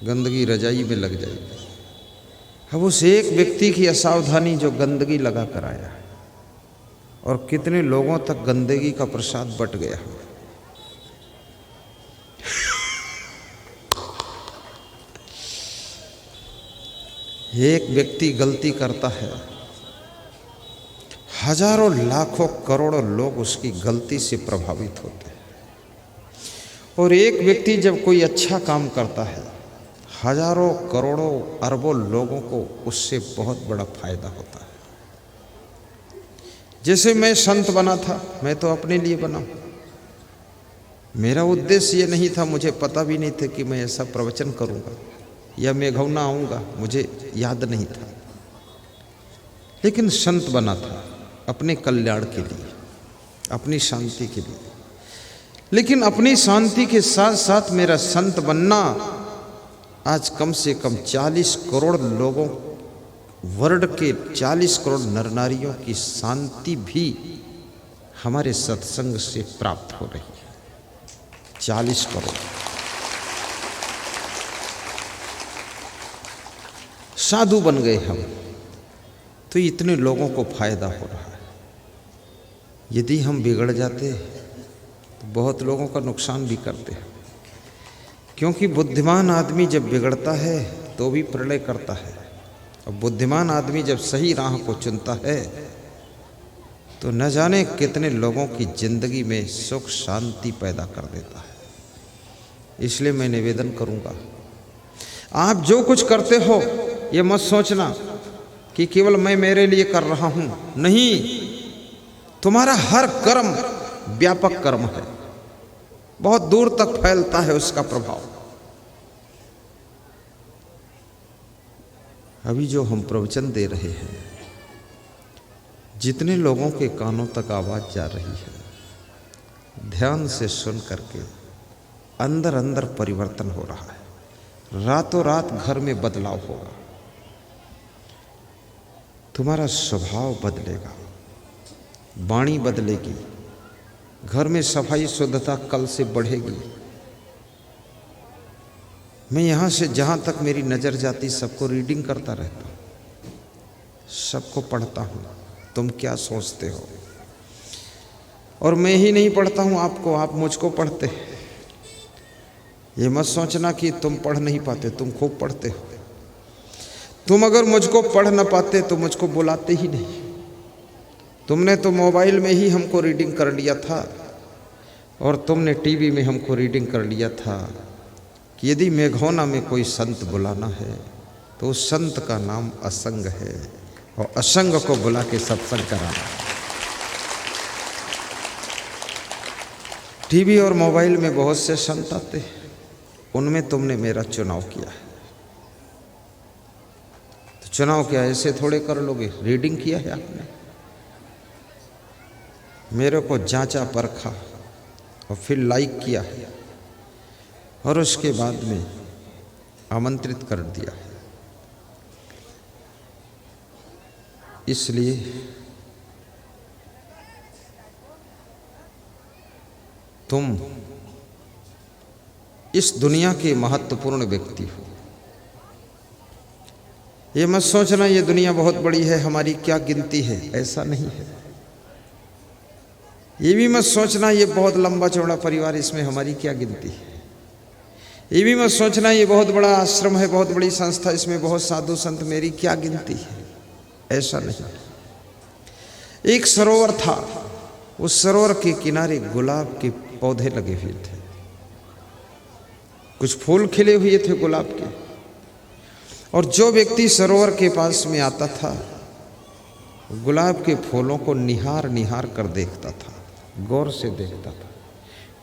गंदगी रजाई में लग जाएगी। अब उस एक व्यक्ति की असावधानी जो गंदगी लगा कर आया और कितने लोगों तक गंदगी का प्रसाद बट गया। एक व्यक्ति गलती करता है, हजारों लाखों करोड़ों लोग उसकी गलती से प्रभावित होते हैं और एक व्यक्ति जब कोई अच्छा काम करता है, हजारों करोड़ों अरबों लोगों को उससे बहुत बड़ा फायदा होता है। जैसे मैं संत बना था, मैं तो अपने लिए बना, मेरा उद्देश्य ये नहीं था, मुझे पता भी नहीं था कि मैं ऐसा प्रवचन करूंगा या मेघौना आऊंगा, मुझे याद नहीं था, लेकिन संत बना था अपने कल्याण के लिए, अपनी शांति के लिए। लेकिन अपनी शांति के साथ साथ मेरा संत बनना आज कम से कम 40 करोड़ लोगों, वर्ल्ड के 40 करोड़ नर नारियों की शांति भी हमारे सत्संग से प्राप्त हो रही है। 40 करोड़ साधु बन गए हम, तो इतने लोगों को फायदा हो रहा है। यदि हम बिगड़ जाते तो बहुत लोगों का नुकसान भी करते हैं, क्योंकि बुद्धिमान आदमी जब बिगड़ता है तो भी प्रलय करता है और बुद्धिमान आदमी जब सही राह को चुनता है तो न जाने कितने लोगों की जिंदगी में सुख शांति पैदा कर देता है। इसलिए मैं निवेदन करूंगा, आप जो कुछ करते हो ये मत सोचना कि केवल मैं मेरे लिए कर रहा हूं, नहीं, तुम्हारा हर कर्म व्यापक कर्म है, बहुत दूर तक फैलता है उसका प्रभाव। अभी जो हम प्रवचन दे रहे हैं, जितने लोगों के कानों तक आवाज जा रही है, ध्यान से सुन करके अंदर अंदर परिवर्तन हो रहा है। रातों रात घर में बदलाव होगा, तुम्हारा स्वभाव बदलेगा, वाणी बदलेगी, घर में सफाई शुद्धता कल से बढ़ेगी। मैं यहाँ से जहाँ तक मेरी नज़र जाती सबको रीडिंग करता रहता हूँ, सबको पढ़ता हूँ, तुम क्या सोचते हो। और मैं ही नहीं पढ़ता हूँ आपको, आप मुझको पढ़ते हैं। ये मत सोचना कि तुम पढ़ नहीं पाते, तुम खूब पढ़ते हो। तुम अगर मुझको पढ़ न पाते तो मुझको बुलाते ही नहीं। तुमने तो मोबाइल में ही हमको रीडिंग कर लिया था और तुमने टीवी में हमको रीडिंग कर लिया था कि यदि मेघौना में कोई संत बुलाना है तो उस संत का नाम असंग है और असंग को बुला के सत्संग कराना। टीवी और मोबाइल में बहुत से संत आते हैं, उनमें तुमने मेरा चुनाव किया है। तो चुनाव क्या ऐसे थोड़े कर लोगे, रीडिंग किया है आपने, मेरे को जांचा परखा और फिर लाइक किया और उसके बाद में आमंत्रित कर दिया। इसलिए तुम इस दुनिया के महत्वपूर्ण व्यक्ति हो। ये मत सोचना ये दुनिया बहुत बड़ी है, हमारी क्या गिनती है, ऐसा नहीं है। ये भी मत सोचना ये बहुत लंबा चौड़ा परिवार, इसमें हमारी क्या गिनती है। ये भी मत सोचना ये बहुत बड़ा आश्रम है, बहुत बड़ी संस्था, इसमें बहुत साधु संत, मेरी क्या गिनती है, ऐसा नहीं। एक सरोवर था, उस सरोवर के किनारे गुलाब के पौधे लगे हुए थे, कुछ फूल खिले हुए थे गुलाब के। और जो व्यक्ति सरोवर के पास में आता था गुलाब के फूलों को निहार निहार कर देखता था, गौर से देखता था।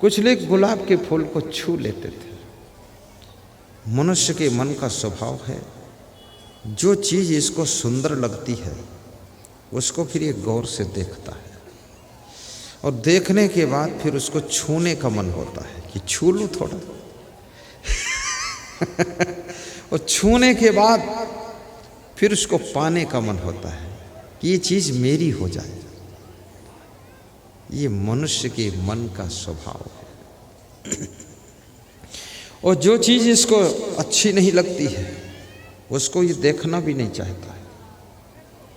कुछ लोग गुलाब के फूल को छू लेते थे। मनुष्य के मन का स्वभाव है, जो चीज़ इसको सुंदर लगती है उसको फिर ये गौर से देखता है, और देखने के बाद फिर उसको छूने का मन होता है कि छू लूँ थोड़ा और छूने के बाद फिर उसको पाने का मन होता है कि ये चीज़ मेरी हो जाए। ये मनुष्य के मन का स्वभाव है। और जो चीज़ इसको अच्छी नहीं लगती है उसको ये देखना भी नहीं चाहता है,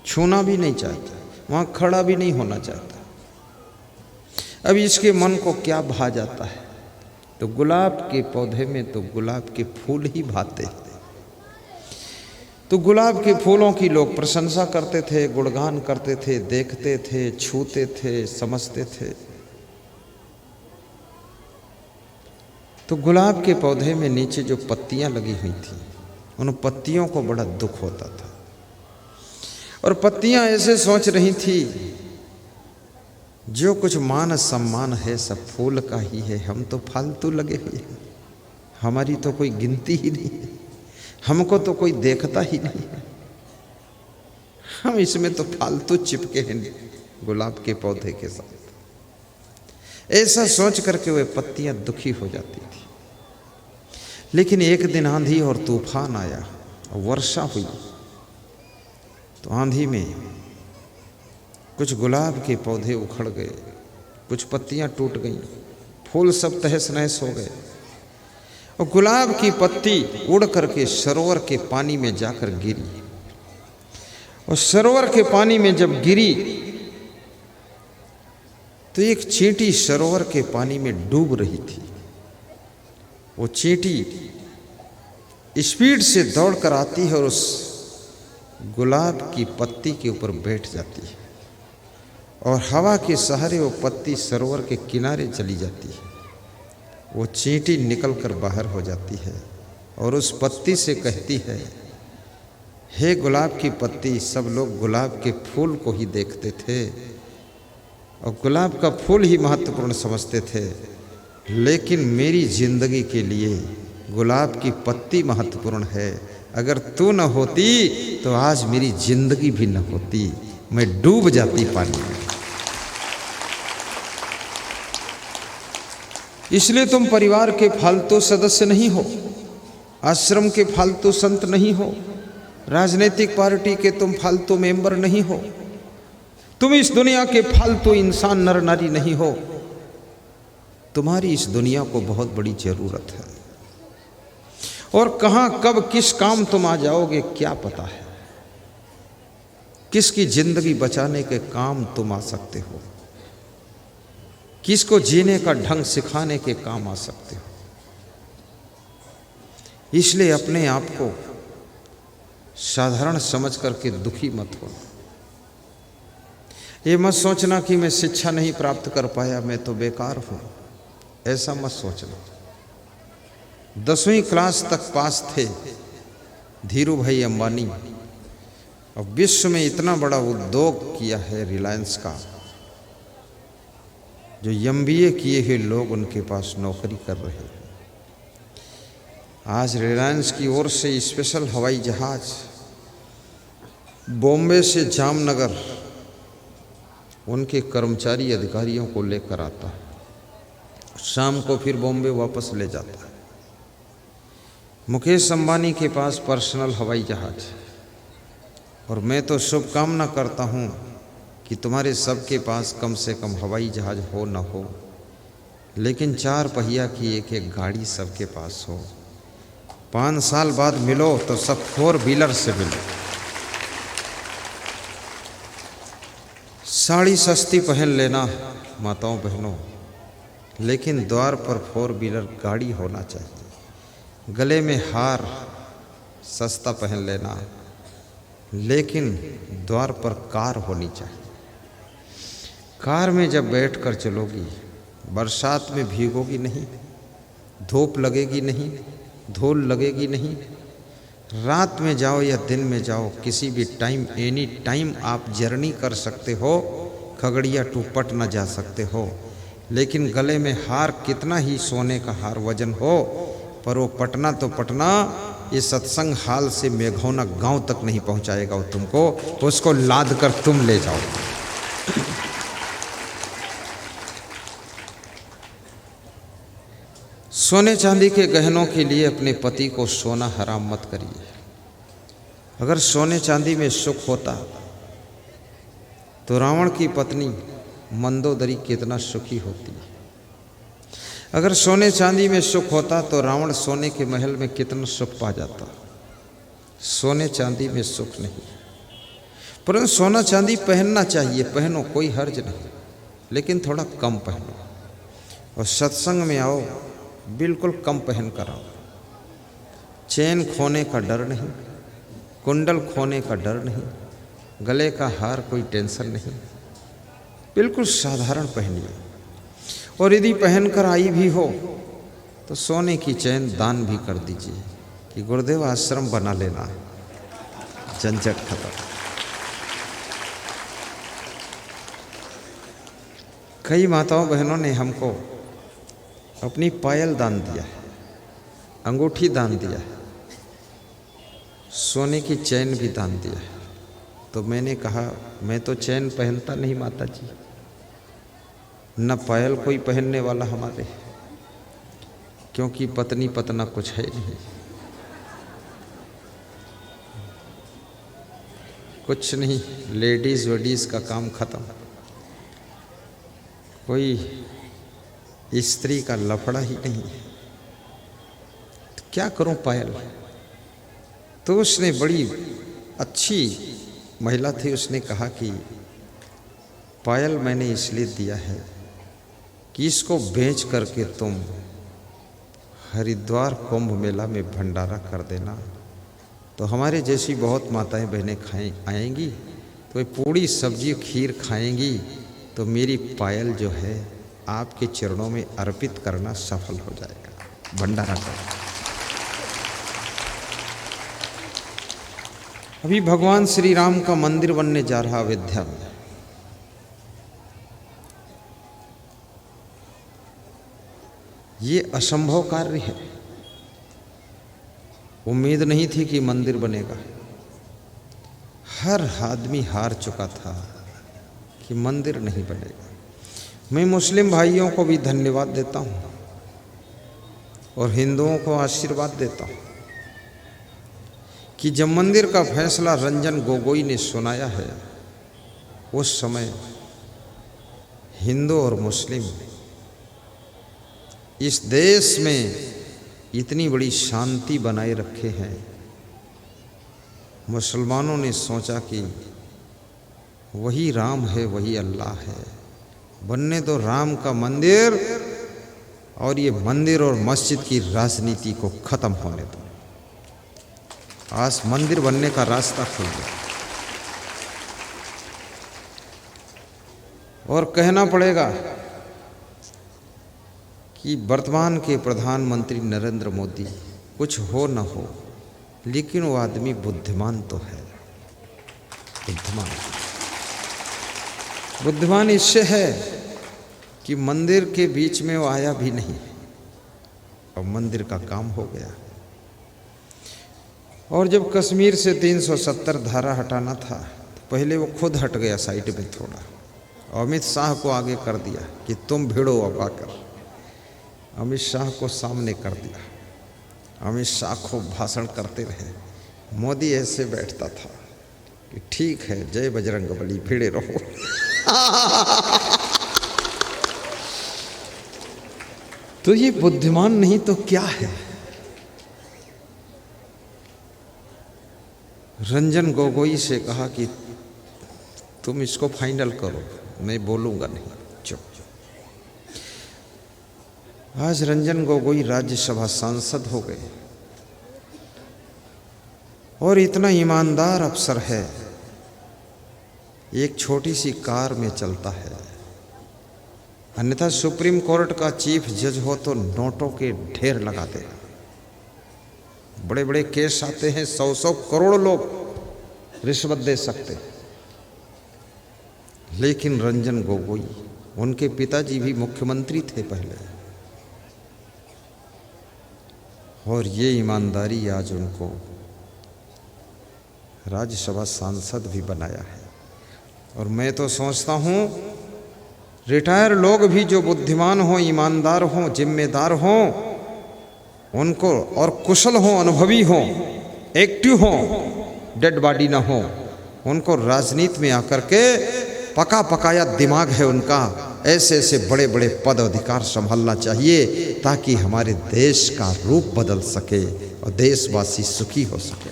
छूना भी नहीं चाहता, वहाँ खड़ा भी नहीं होना चाहता। अब इसके मन को क्या भा जाता है, तो गुलाब के पौधे में तो गुलाब के फूल ही भाते हैं। तो गुलाब के फूलों की लोग प्रशंसा करते थे, गुणगान करते थे, देखते थे, छूते थे, समझते थे। तो गुलाब के पौधे में नीचे जो पत्तियां लगी हुई थी उन पत्तियों को बड़ा दुख होता था, और पत्तियां ऐसे सोच रही थी जो कुछ मान सम्मान है सब फूल का ही है, हम तो फालतू लगे हुए हैं, हमारी तो कोई गिनती ही नहीं है, हमको तो कोई देखता ही नहीं है, हम इसमें तो फालतू चिपके हैं गुलाब के पौधे के साथ। ऐसा सोच करके वे पत्तियां दुखी हो जाती थी। लेकिन एक दिन आंधी और तूफान आया, वर्षा हुई, तो आंधी में कुछ गुलाब के पौधे उखड़ गए, कुछ पत्तियां टूट गईं, फूल सब तहस नहस हो गए, और गुलाब की पत्ती उड़ करके सरोवर के पानी में जाकर गिरी। और सरोवर के पानी में जब गिरी तो एक चींटी सरोवर के पानी में डूब रही थी। वो चींटी स्पीड से दौड़ कर आती है और उस गुलाब की पत्ती के ऊपर बैठ जाती है, और हवा के सहारे वो पत्ती सरोवर के किनारे चली जाती है। वो चींटी निकल कर बाहर हो जाती है और उस पत्ती से कहती है, हे गुलाब की पत्ती, सब लोग गुलाब के फूल को ही देखते थे और गुलाब का फूल ही महत्वपूर्ण समझते थे, लेकिन मेरी जिंदगी के लिए गुलाब की पत्ती महत्वपूर्ण है। अगर तू न होती तो आज मेरी जिंदगी भी न होती, मैं डूब जाती पानी में। इसलिए तुम परिवार के फालतू सदस्य नहीं हो, आश्रम के फालतू संत नहीं हो, राजनीतिक पार्टी के तुम फालतू मेंबर नहीं हो, तुम इस दुनिया के फालतू इंसान नर नारी नहीं हो। तुम्हारी इस दुनिया को बहुत बड़ी जरूरत है, और कहां कब किस काम तुम आ जाओगे क्या पता है। किसकी जिंदगी बचाने के काम तुम आ सकते हो, किसको जीने का ढंग सिखाने के काम आ सकते हो। इसलिए अपने आप को साधारण समझ करके दुखी मत हो। ये मत सोचना कि मैं शिक्षा नहीं प्राप्त कर पाया, मैं तो बेकार हूं, ऐसा मत सोचना। 10वीं क्लास तक पास थे धीरू भाई अंबानी, और विश्व में इतना बड़ा उद्योग किया है रिलायंस का, जो MBA किए हुए लोग उनके पास नौकरी कर रहे हैं। आज रिलायंस की ओर से स्पेशल हवाई जहाज बॉम्बे से जामनगर उनके कर्मचारी अधिकारियों को लेकर आता है, शाम को फिर बॉम्बे वापस ले जाता है। मुकेश अंबानी के पास पर्सनल हवाई जहाज, और मैं तो शुभकामना करता हूँ कि तुम्हारे सबके पास कम से कम हवाई जहाज हो न हो, लेकिन 4 पहिया की एक एक गाड़ी सबके पास हो। 5 साल बाद मिलो तो सब 4 व्हीलर से मिलो। साड़ी सस्ती पहन लेना माताओं बहनों, लेकिन द्वार पर 4 व्हीलर गाड़ी होना चाहिए। गले में हार सस्ता पहन लेना, लेकिन द्वार पर कार होनी चाहिए। कार में जब बैठकर चलोगी, बरसात में भीगोगी नहीं, धूप लगेगी नहीं, धूल लगेगी नहीं। रात में जाओ या दिन में जाओ, किसी भी टाइम एनी टाइम आप जर्नी कर सकते हो। खगड़िया टू पटना जा सकते हो, लेकिन गले में हार कितना ही सोने का हार वजन हो, पर वो पटना तो पटना, ये सत्संग हाल से मेघौना गांव तक नहीं पहुंचाएगा वो तुमको। उसको लाद कर तुम ले जाओ। सोने चांदी के गहनों के लिए अपने पति को सोना हराम मत करिए। अगर सोने चांदी में सुख होता तो रावण की पत्नी मंदोदरी कितना सुखी होती। अगर सोने चांदी में सुख होता तो रावण सोने के महल में कितना सुख पा जाता। सोने चांदी में सुख नहीं, परंतु सोना चांदी पहनना चाहिए, पहनो, कोई हर्ज नहीं, लेकिन थोड़ा कम पहनो। और सत्संग में आओ, बिल्कुल कम पहन कर आओ। चैन खोने का डर नहीं, कुंडल खोने का डर नहीं, गले का हार कोई टेंशन नहीं, बिल्कुल साधारण पहनिए। और यदि पहनकर आई भी हो तो सोने की चैन दान भी कर दीजिए कि गुरुदेव आश्रम बना लेना, झंझट खत्म। कई माताओं बहनों ने हमको अपनी पायल दान दिया है, अंगूठी दान दिया है, सोने की चैन भी दान दिया है। तो मैंने कहा मैं तो चैन पहनता नहीं माता जी, न पायल कोई पहनने वाला हमारे, क्योंकि पत्नी पतना कुछ है नहीं, कुछ नहीं, लेडीज वेडीज का काम खत्म। कोई स्त्री का लफड़ा ही नहीं, तो क्या करूं पायल। तो उसने, बड़ी अच्छी महिला थी, उसने कहा कि पायल मैंने इसलिए दिया है कि इसको बेच करके तुम हरिद्वार कुंभ मेला में भंडारा कर देना, तो हमारे जैसी बहुत माताएं बहनें आएंगी तो वे पूड़ी सब्जी खीर खाएंगी, तो मेरी पायल जो है आपके चरणों में अर्पित करना सफल हो जाएगा, भंडारा कर। अभी भगवान श्री राम का मंदिर बनने जा रहा अयोध्या में। ये असंभव कार्य है, उम्मीद नहीं थी कि मंदिर बनेगा। हर आदमी हार चुका था कि मंदिर नहीं बनेगा। मैं मुस्लिम भाइयों को भी धन्यवाद देता हूँ और हिंदुओं को आशीर्वाद देता हूँ कि जब मंदिर का फैसला रंजन गोगोई ने सुनाया है, उस समय हिंदू और मुस्लिम इस देश में इतनी बड़ी शांति बनाए रखे हैं। मुसलमानों ने सोचा कि वही राम है, वही अल्लाह है, बनने दो राम का मंदिर और ये मंदिर और मस्जिद की राजनीति को खत्म होने दो। आज मंदिर बनने का रास्ता खुल गया। और कहना पड़ेगा कि वर्तमान के प्रधानमंत्री नरेंद्र मोदी, कुछ हो न हो, लेकिन वो आदमी बुद्धिमान तो है। बुद्धिमान इससे है कि मंदिर के बीच में वो आया भी नहीं और मंदिर का काम हो गया। और जब कश्मीर से 370 धारा हटाना था तो पहले वो खुद हट गया साइड में थोड़ा, अमित शाह को आगे कर दिया कि तुम भिड़ो अब आकर। अमित शाह को सामने कर दिया। अमित शाह को भाषण करते रहे। मोदी ऐसे बैठता था कि ठीक है, जय बजरंगबली, भिड़े रहो। तो ये बुद्धिमान नहीं तो क्या है? रंजन गोगोई से कहा कि तुम इसको फाइनल करो, मैं बोलूंगा नहीं, चुप। आज रंजन गोगोई राज्यसभा सांसद हो गए और इतना ईमानदार अफसर है, एक छोटी सी कार में चलता है। अन्यथा सुप्रीम कोर्ट का चीफ जज हो तो नोटों के ढेर लगाते। बड़े बड़े केस आते हैं, 100-100 करोड़ लोग रिश्वत दे सकते। लेकिन रंजन गोगोई, उनके पिताजी भी मुख्यमंत्री थे पहले, और ये ईमानदारी आज उनको राज्यसभा सांसद भी बनाया है। और मैं तो सोचता हूँ रिटायर लोग भी जो बुद्धिमान हों, ईमानदार हों, जिम्मेदार हों, उनको, और कुशल हों, अनुभवी हों, एक्टिव हों, डेड बॉडी ना हो, उनको राजनीति में आकर के पका पकाया दिमाग है उनका, ऐसे ऐसे बड़े बड़े पद अधिकार संभालना चाहिए ताकि हमारे देश का रूप बदल सके और देशवासी सुखी हो सके।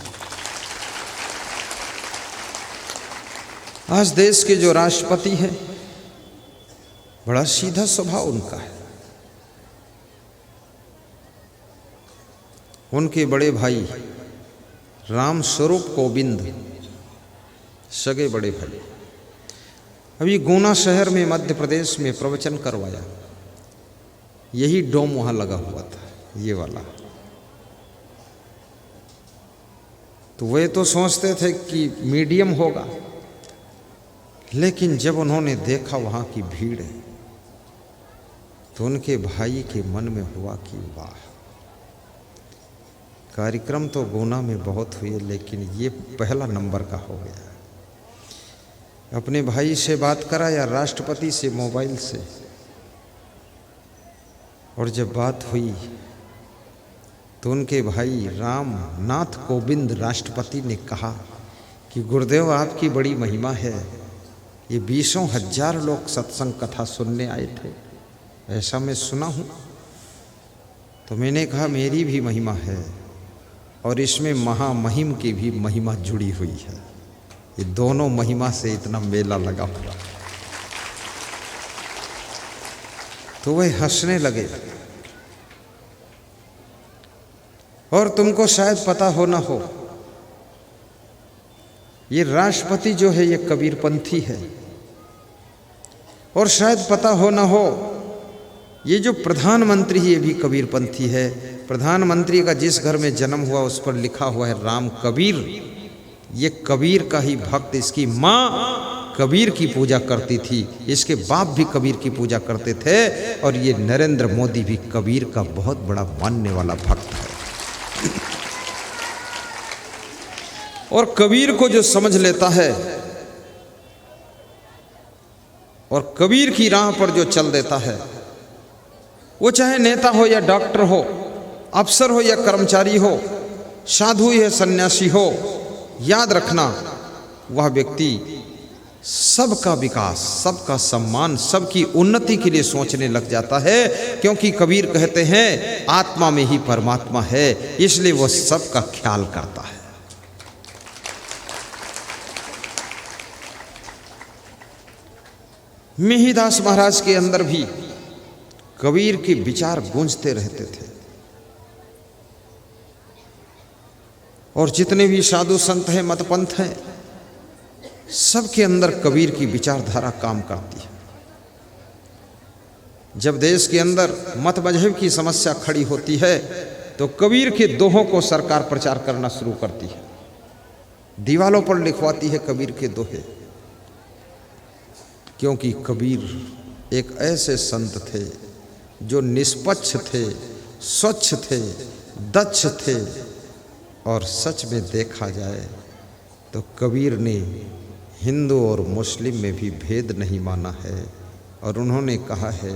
आज देश के जो राष्ट्रपति हैं, बड़ा सीधा स्वभाव उनका है। उनके बड़े भाई राम स्वरूप कोविंद, सगे बड़े भाई, अभी गुना शहर में मध्य प्रदेश में प्रवचन करवाया। यही डोम वहां लगा हुआ था, ये वाला। तो वे तो सोचते थे कि मीडियम होगा, लेकिन जब उन्होंने देखा वहां की भीड़ है तो उनके भाई के मन में हुआ कि वाह, कार्यक्रम तो गुना में बहुत हुए लेकिन ये पहला नंबर का हो गया। अपने भाई से बात करा या राष्ट्रपति से मोबाइल से, और जब बात हुई तो उनके भाई राम नाथ कोविंद राष्ट्रपति ने कहा कि गुरुदेव आपकी बड़ी महिमा है, ये 20,000 लोग सत्संग कथा सुनने आए थे, ऐसा मैं सुना हूँ। तो मैंने कहा मेरी भी महिमा है और इसमें महामहिम की भी महिमा जुड़ी हुई है, ये दोनों महिमा से इतना मेला लगा हुआ। तो वह हंसने लगे। और तुमको शायद पता हो ना हो, ये राष्ट्रपति जो है ये कबीरपंथी है, और शायद पता हो ना हो ये जो प्रधानमंत्री है ये भी कबीरपंथी है। प्रधानमंत्री का जिस घर में जन्म हुआ उस पर लिखा हुआ है राम कबीर, ये कबीर का ही भक्त। इसकी माँ कबीर की पूजा करती थी, इसके बाप भी कबीर की पूजा करते थे, और ये नरेंद्र मोदी भी कबीर का बहुत बड़ा मानने वाला भक्त है। और कबीर को जो समझ लेता है और कबीर की राह पर जो चल देता है, वो चाहे नेता हो या डॉक्टर हो, अफसर हो या कर्मचारी हो, साधु या सन्यासी हो, याद रखना वह व्यक्ति सबका विकास, सबका सम्मान, सबकी उन्नति के लिए सोचने लग जाता है। क्योंकि कबीर कहते हैं आत्मा में ही परमात्मा है, इसलिए वह सबका ख्याल करता है। मिहिरदास महाराज के अंदर भी कबीर के विचार गूंजते रहते थे, और जितने भी साधु संत हैं, मतपंथ हैं, सबके अंदर कबीर की विचारधारा काम करती है। जब देश के अंदर मत मजहब की समस्या खड़ी होती है तो कबीर के दोहों को सरकार प्रचार करना शुरू करती है, दीवालों पर लिखवाती है कबीर के दोहे। क्योंकि कबीर एक ऐसे संत थे जो निष्पक्ष थे, स्वच्छ थे, दक्ष थे, और सच में देखा जाए तो कबीर ने हिंदू और मुस्लिम में भी भेद नहीं माना है। और उन्होंने कहा है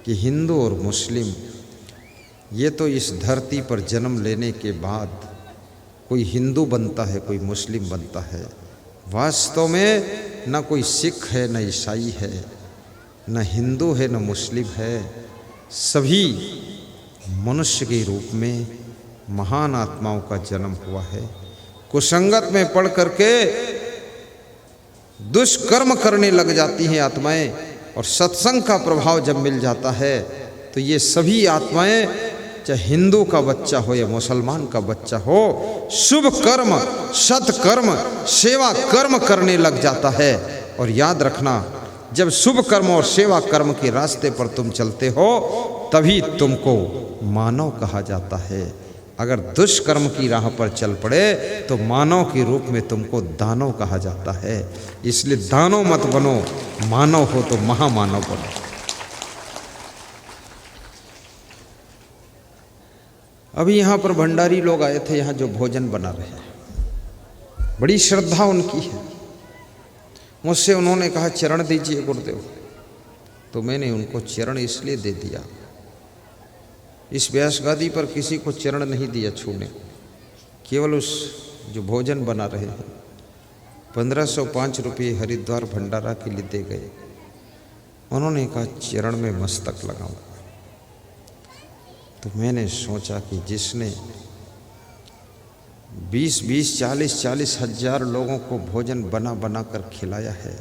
कि हिंदू और मुस्लिम ये तो इस धरती पर जन्म लेने के बाद कोई हिंदू बनता है, कोई मुस्लिम बनता है। वास्तव में न कोई सिख है, न ईसाई है, न हिंदू है, न मुस्लिम है, सभी मनुष्य के रूप में महान आत्माओं का जन्म हुआ है। कुसंगत में पड़ करके दुष्कर्म करने लग जाती हैं आत्माएं, और सत्संग का प्रभाव जब मिल जाता है तो ये सभी आत्माएं, चाहे हिंदू का बच्चा हो या मुसलमान का बच्चा हो, शुभ कर्म, सत्कर्म, सेवा कर्म करने लग जाता है। और याद रखना, जब शुभ कर्म और सेवा कर्म के रास्ते पर तुम चलते हो तभी तुमको मानव कहा जाता है। अगर दुष्कर्म की राह पर चल पड़े तो मानव के रूप में तुमको दानव कहा जाता है। इसलिए दानव मत बनो, मानव हो तो महामानव बनो। अभी यहाँ पर भंडारी लोग आए थे, यहाँ जो भोजन बना रहे हैं, बड़ी श्रद्धा उनकी है। मुझसे उन्होंने कहा चरण दीजिए गुरुदेव, तो मैंने उनको चरण इसलिए दे दिया, इस व्यास गादी पर किसी को चरण नहीं दिया छूने, केवल उस जो भोजन बना रहे हैं 1505 रुपये हरिद्वार भंडारा के लिए दे गए। उन्होंने कहा चरण में मस्तक लगाऊं। तो मैंने सोचा कि जिसने 20-20, 40-40 हजार लोगों को भोजन बना बना कर खिलाया है,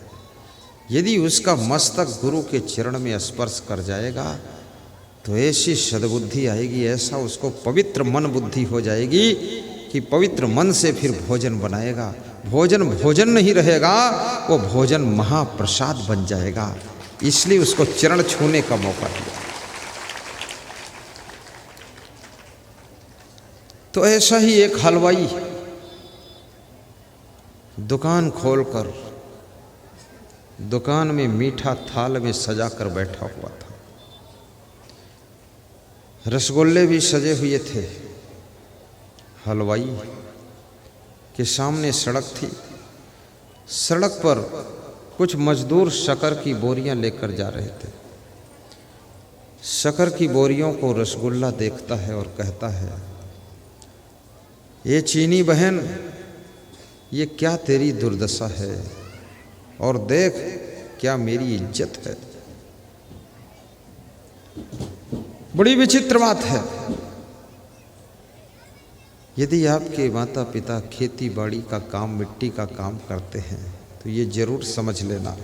यदि उसका मस्तक गुरु के चरण में स्पर्श कर जाएगा तो ऐसी सद्बुद्धि आएगी, ऐसा उसको पवित्र मन बुद्धि हो जाएगी कि पवित्र मन से फिर भोजन बनाएगा। भोजन भोजन नहीं रहेगा, वो भोजन महाप्रसाद बन जाएगा। इसलिए उसको चरण छूने का मौका दिया। तो ऐसा ही एक हलवाई दुकान खोलकर दुकान में मीठा थाल में सजा कर बैठा हुआ था। रसगुल्ले भी सजे हुए थे। हलवाई के सामने सड़क थी। सड़क पर कुछ मजदूर शक्कर की बोरियां लेकर जा रहे थे। शक्कर की बोरियों को रसगुल्ला देखता है और कहता है, ये चीनी बहन, ये क्या तेरी दुर्दशा है, और देख क्या मेरी इज्जत है। बड़ी विचित्र बात है। यदि आपके माता पिता खेती बाड़ी का काम, मिट्टी का काम करते हैं तो ये जरूर समझ लेना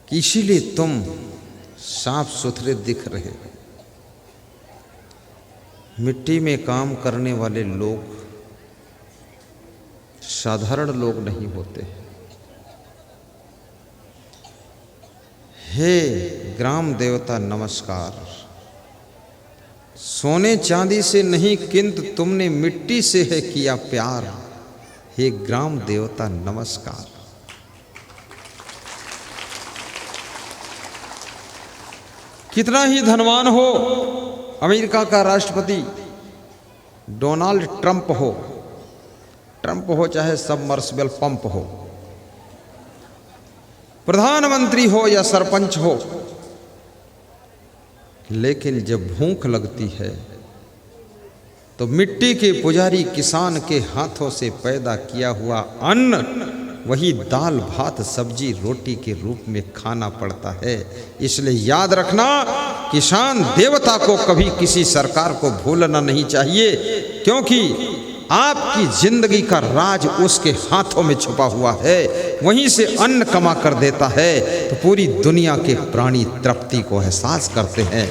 कि इसीलिए तुम साफ सुथरे दिख रहे हो। मिट्टी में काम करने वाले लोग साधारण लोग नहीं होते। हे ग्राम देवता नमस्कार। सोने चांदी से नहीं किंतु तुमने मिट्टी से है किया प्यार। हे ग्राम देवता नमस्कार। कितना ही धनवान हो, अमेरिका का राष्ट्रपति डोनाल्ड ट्रंप हो चाहे सबमर्सिबल पंप हो, प्रधानमंत्री हो या सरपंच हो, लेकिन जब भूख लगती है तो मिट्टी के पुजारी किसान के हाथों से पैदा किया हुआ अन्न वही दाल भात सब्जी रोटी के रूप में खाना पड़ता है। इसलिए याद रखना, किसान देवता को कभी किसी सरकार को भूलना नहीं चाहिए, क्योंकि आपकी जिंदगी का राज उसके हाथों में छुपा हुआ है। वहीं से अन्न कमा कर देता है तो पूरी दुनिया के प्राणी तृप्ति को एहसास करते हैं।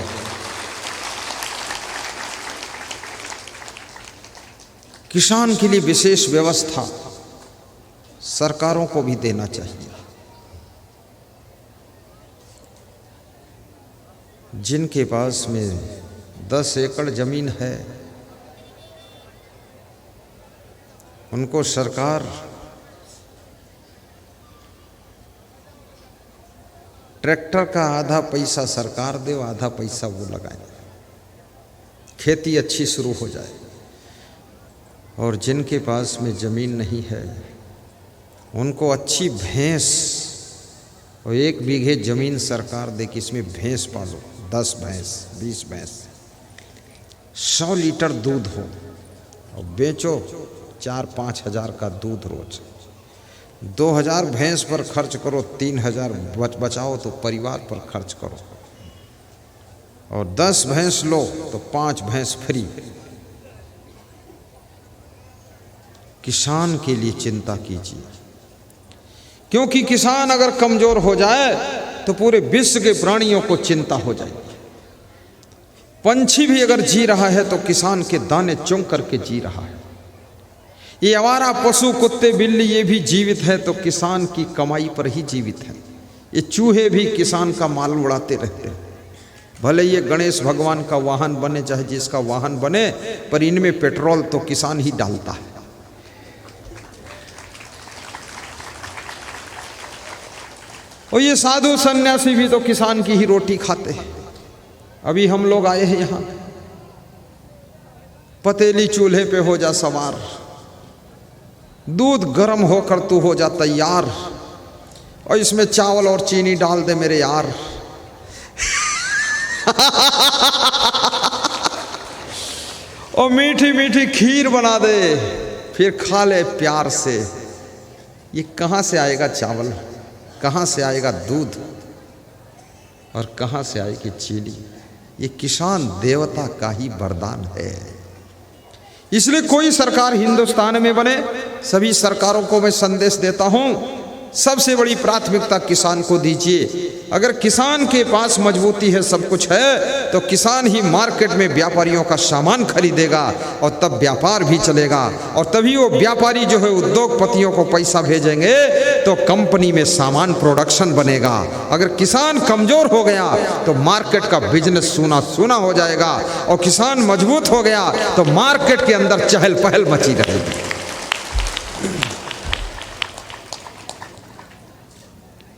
किसान के लिए विशेष व्यवस्था सरकारों को भी देना चाहिए। जिनके पास में 10 एकड़ जमीन है उनको सरकार ट्रैक्टर का आधा पैसा सरकार दे, आधा पैसा वो लगाए, खेती अच्छी शुरू हो जाए। और जिनके पास में ज़मीन नहीं है उनको अच्छी भैंस, और 1 बीघे ज़मीन सरकार दे कि इसमें भैंस पालो, 10 भैंस 20 भैंस, 100 लीटर दूध हो और बेचो 4-5 हज़ार का दूध रोज। 2000 भैंस पर खर्च करो, 3000 बचाओ तो परिवार पर खर्च करो, और 10 भैंस लो तो 5 भैंस फ्री। किसान के लिए चिंता कीजिए, क्योंकि किसान अगर कमजोर हो जाए तो पूरे विश्व के प्राणियों को चिंता हो जाएगी। पंछी भी अगर जी रहा है तो किसान के दाने चुन करके जी रहा है। ये आवारा पशु, कुत्ते, बिल्ली, ये भी जीवित है तो किसान की कमाई पर ही जीवित है। ये चूहे भी किसान का माल उड़ाते रहते हैं। भले ये गणेश भगवान का वाहन बने, चाहे जिसका वाहन बने, पर इनमें पेट्रोल तो किसान ही डालता है। और ये साधु सन्यासी भी तो किसान की ही रोटी खाते हैं। अभी हम लोग आए हैं यहाँ, पतेली चूल्हे पे हो जा सवार, दूध गर्म होकर तू हो जा तैयार, और इसमें चावल और चीनी डाल दे मेरे यार। और मीठी मीठी खीर बना दे, फिर खा ले प्यार से। ये कहाँ से आएगा चावल, कहाँ से आएगा दूध, और कहाँ से आएगी चीनी? ये किसान देवता का ही वरदान है। इसलिए कोई सरकार हिंदुस्तान में बने, सभी सरकारों को मैं संदेश देता हूं, सबसे बड़ी प्राथमिकता किसान को दीजिए। अगर किसान के पास मजबूती है, सब कुछ है, तो किसान ही मार्केट में व्यापारियों का सामान खरीदेगा, और तब व्यापार भी चलेगा, और तभी वो व्यापारी जो है उद्योगपतियों को पैसा भेजेंगे, तो कंपनी में सामान प्रोडक्शन बनेगा। अगर किसान कमजोर हो गया तो मार्केट का बिजनेस सूना सूना हो जाएगा, और किसान मजबूत हो गया तो मार्केट के अंदर चहल पहल मची रहेगी।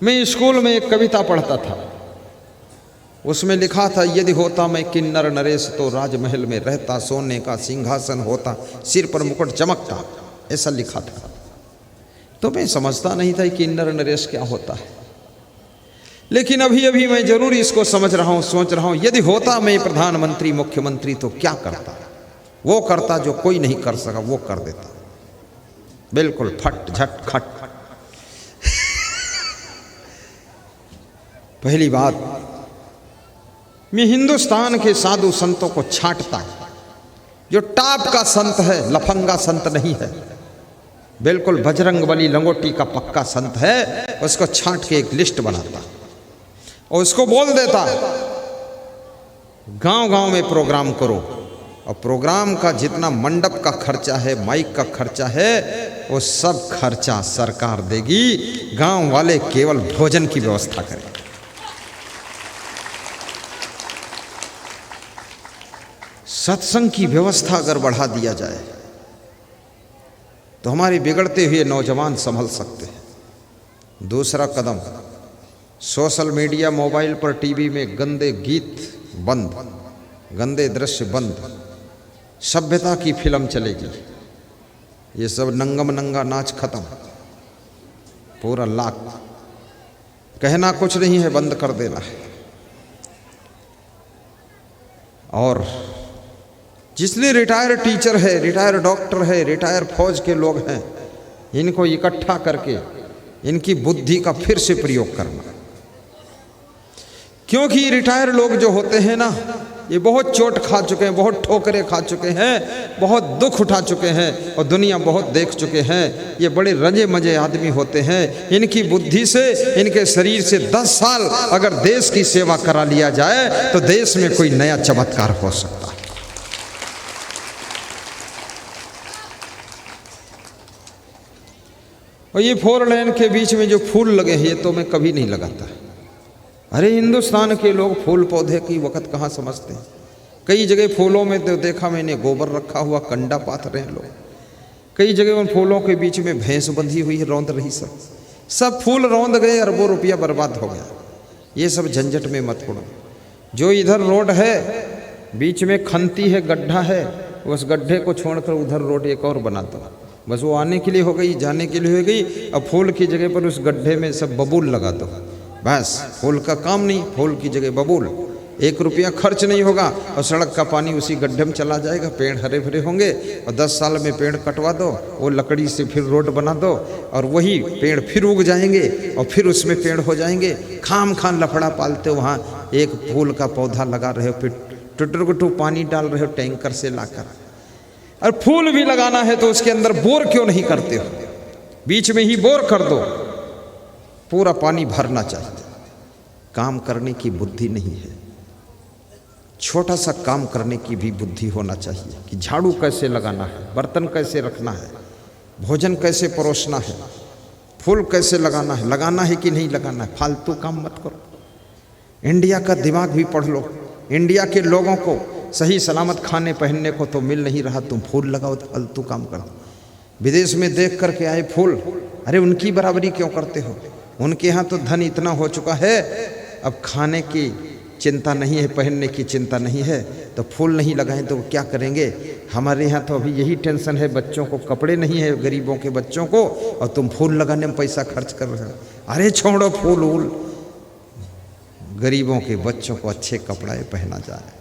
मैं स्कूल में एक कविता पढ़ता था, उसमें लिखा था, यदि होता मैं किन्नर नरेश तो राजमहल में रहता, सोने का सिंहासन होता, सिर पर मुकुट चमकता, ऐसा लिखा था। तो मैं समझता नहीं था कि किन्नर नरेश क्या होता है, लेकिन अभी अभी मैं जरूर इसको समझ रहा हूँ, सोच रहा हूँ, यदि होता मैं प्रधानमंत्री मुख्यमंत्री तो क्या करता। वो करता जो कोई नहीं कर सका, वो कर देता, बिल्कुल फट झट खट। पहली बात, मैं हिंदुस्तान के साधु संतों को छांटता। जो टॉप का संत है, लफंगा संत नहीं है, बिल्कुल बजरंगबली लंगोटी का पक्का संत है, उसको छांट के एक लिस्ट बनाता और उसको बोल देता, गांव गांव में प्रोग्राम करो, और प्रोग्राम का जितना मंडप का खर्चा है, माइक का खर्चा है, वो सब खर्चा सरकार देगी। गांव वाले केवल भोजन की व्यवस्था करें। सत्संग की व्यवस्था अगर बढ़ा दिया जाए तो हमारे बिगड़ते हुए नौजवान संभल सकते हैं। दूसरा कदम, सोशल मीडिया, मोबाइल पर, टीवी में गंदे गीत बंद, गंदे दृश्य बंद, सभ्यता की फिल्म चलेगी। ये सब नंगम नंगा नाच खत्म, पूरा लाख, कहना कुछ नहीं है, बंद कर देना है। और जितने रिटायर टीचर है, रिटायर डॉक्टर है, रिटायर फौज के लोग हैं, इनको इकट्ठा करके इनकी बुद्धि का फिर से प्रयोग करना। क्योंकि रिटायर लोग जो होते हैं ना, ये बहुत चोट खा चुके हैं, बहुत ठोकरें खा चुके हैं, बहुत दुख उठा चुके हैं, और दुनिया बहुत देख चुके हैं। ये बड़े रजे मजे आदमी होते हैं। इनकी बुद्धि से, इनके शरीर से 10 साल अगर देश की सेवा करा लिया जाए तो देश में कोई नया चमत्कार हो सकता है। और ये 4 लेन के बीच में जो फूल लगे हैं, ये तो मैं कभी नहीं लगाता। अरे हिंदुस्तान के लोग फूल पौधे की वक़्त कहाँ समझते हैं। कई जगह फूलों में तो देखा मैंने गोबर रखा हुआ, कंडा पाथ रहे हैं लोग। कई जगह उन फूलों के बीच में भैंस बंधी हुई है, रौंद रही। सब फूल रौंद गए, अरबों रुपया बर्बाद हो गया। ये सब झंझट में मत पड़ो। जो इधर रोड है, बीच में खंती है, गड्ढा है, उस गड्ढे को छोड़कर उधर रोड एक और बना दो। बस वो आने के लिए हो गई, जाने के लिए हो गई। अब फूल की जगह पर उस गड्ढे में सब बबूल लगा दो, बस। फूल का काम नहीं, फूल की जगह बबूल। 1 रुपया खर्च नहीं होगा और सड़क का पानी उसी गड्ढे में चला जाएगा, पेड़ हरे भरे होंगे और 10 साल में पेड़ कटवा दो, वो लकड़ी से फिर रोड बना दो और वही पेड़ फिर उग जाएंगे और फिर उसमें पेड़ हो जाएंगे। खाम खान लफड़ा पालते हो, वहाँ एक फूल का पौधा लगा रहे हो, फिर टुटू पानी डाल रहे हो टैंकर से लाकर। और फूल भी लगाना है तो उसके अंदर बोर क्यों नहीं करते हो, बीच में ही बोर कर दो, पूरा पानी भरना चाहिए। काम करने की बुद्धि नहीं है, छोटा सा काम करने की भी बुद्धि होना चाहिए कि झाड़ू कैसे लगाना है, बर्तन कैसे रखना है, भोजन कैसे परोसना है, फूल कैसे लगाना है कि नहीं लगाना है। फालतू काम मत करो। इंडिया का दिमाग भी पढ़ लो। इंडिया के लोगों को सही सलामत खाने पहनने को तो मिल नहीं रहा, तुम फूल लगाओ, फालतू काम करो। विदेश में देख करके आए फूल, अरे उनकी बराबरी क्यों करते हो? उनके यहाँ तो धन इतना हो चुका है, अब खाने की चिंता नहीं है, पहनने की चिंता नहीं है, तो फूल नहीं लगाएं तो क्या करेंगे? हमारे यहाँ तो अभी यही टेंशन है, बच्चों को कपड़े नहीं है, गरीबों के बच्चों को, और तुम फूल लगाने में पैसा खर्च कर रहे हो। अरे छोड़ो फूल वूल, गरीबों के बच्चों को अच्छे कपड़े पहना जाए।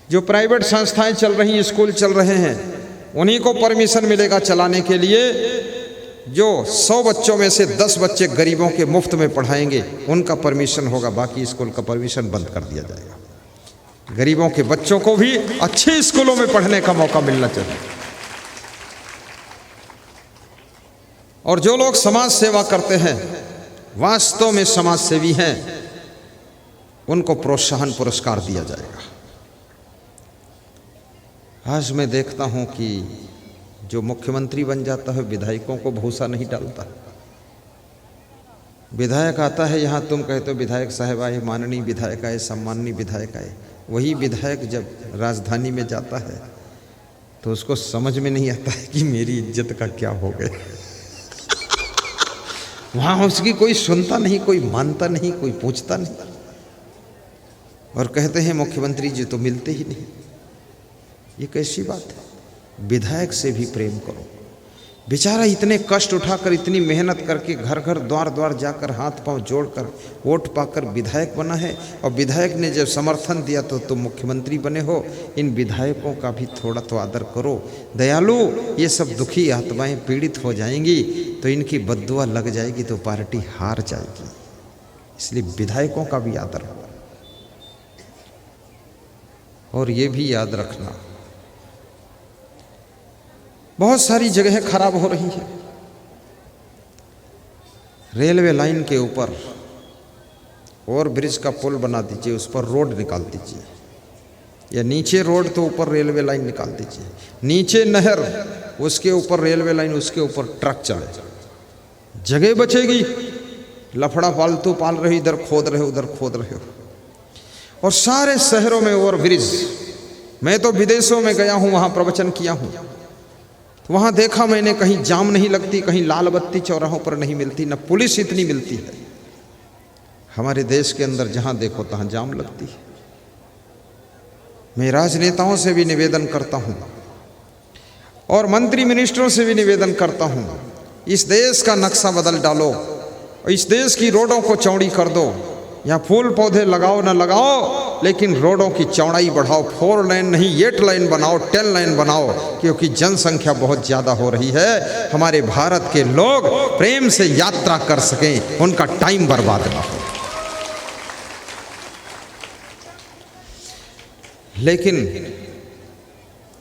जो प्राइवेट संस्थाएं चल रही, स्कूल चल रहे हैं, उन्हीं को परमिशन मिलेगा चलाने के लिए। जो 100 बच्चों में से 10 बच्चे गरीबों के मुफ्त में पढ़ाएंगे, उनका परमिशन होगा, बाकी स्कूल का परमिशन बंद कर दिया जाएगा। गरीबों के बच्चों को भी अच्छे स्कूलों में पढ़ने का मौका मिलना चाहिए। और जो लोग समाज सेवा करते हैं, वास्तव में समाज सेवी हैं, उनको प्रोत्साहन पुरस्कार दिया जाएगा। आज मैं देखता हूं कि जो मुख्यमंत्री बन जाता है, विधायकों को भूसा नहीं डालता। विधायक आता है यहाँ, तुम कहते हो विधायक साहब आए, माननीय विधायक आए, सम्माननीय विधायक आए। वही विधायक जब राजधानी में जाता है तो उसको समझ में नहीं आता है कि मेरी इज्जत का क्या हो गया। वहाँ उसकी कोई सुनता नहीं, कोई मानता नहीं, कोई पूछता नहीं, और कहते हैं मुख्यमंत्री जी तो मिलते ही नहीं। ये कैसी बात है? विधायक से भी प्रेम करो। बेचारा इतने कष्ट उठाकर, इतनी मेहनत करके, घर घर द्वार द्वार जाकर, हाथ पांव जोड़कर वोट पाकर विधायक बना है, और विधायक ने जब समर्थन दिया तो तुम मुख्यमंत्री बने हो। इन विधायकों का भी थोड़ा तो आदर करो। दयालु, ये सब दुखी आत्माएं पीड़ित हो जाएंगी तो इनकी बद्दुआ लग जाएगी तो पार्टी हार जाएगी। इसलिए विधायकों का भी आदर हो। और ये भी याद रखना, बहुत सारी जगह खराब हो रही है। रेलवे लाइन के ऊपर और ब्रिज का पुल बना दीजिए, उस पर रोड निकाल दीजिए, या नीचे रोड तो ऊपर रेलवे लाइन निकाल दीजिए, नीचे नहर, उसके ऊपर रेलवे लाइन, उसके ऊपर ट्रक चले, जगह बचेगी। लफड़ा फालतू पाल रहे, इधर खोद रहे हो, उधर खोद रहे हो। और सारे शहरों में ओवर ब्रिज, मैं तो विदेशों में गया हूँ, वहाँ प्रवचन किया हूँ, तो वहाँ देखा मैंने, कहीं जाम नहीं लगती, कहीं लाल बत्ती चौराहों पर नहीं मिलती, न पुलिस इतनी मिलती है। हमारे देश के अंदर जहाँ देखो तहाँ जाम लगती है। मैं राजनेताओं से भी निवेदन करता हूँ और मंत्री मिनिस्टरों से भी निवेदन करता हूँ, इस देश का नक्शा बदल डालो, इस देश की रोडों को चौड़ी कर दो। यहाँ फूल पौधे लगाओ ना लगाओ, लेकिन रोडों की चौड़ाई बढ़ाओ। 4 लाइन नहीं, 8 लाइन बनाओ, 10 लाइन बनाओ, क्योंकि जनसंख्या बहुत ज़्यादा हो रही है। हमारे भारत के लोग प्रेम से यात्रा कर सकें, उनका टाइम बर्बाद ना हो। लेकिन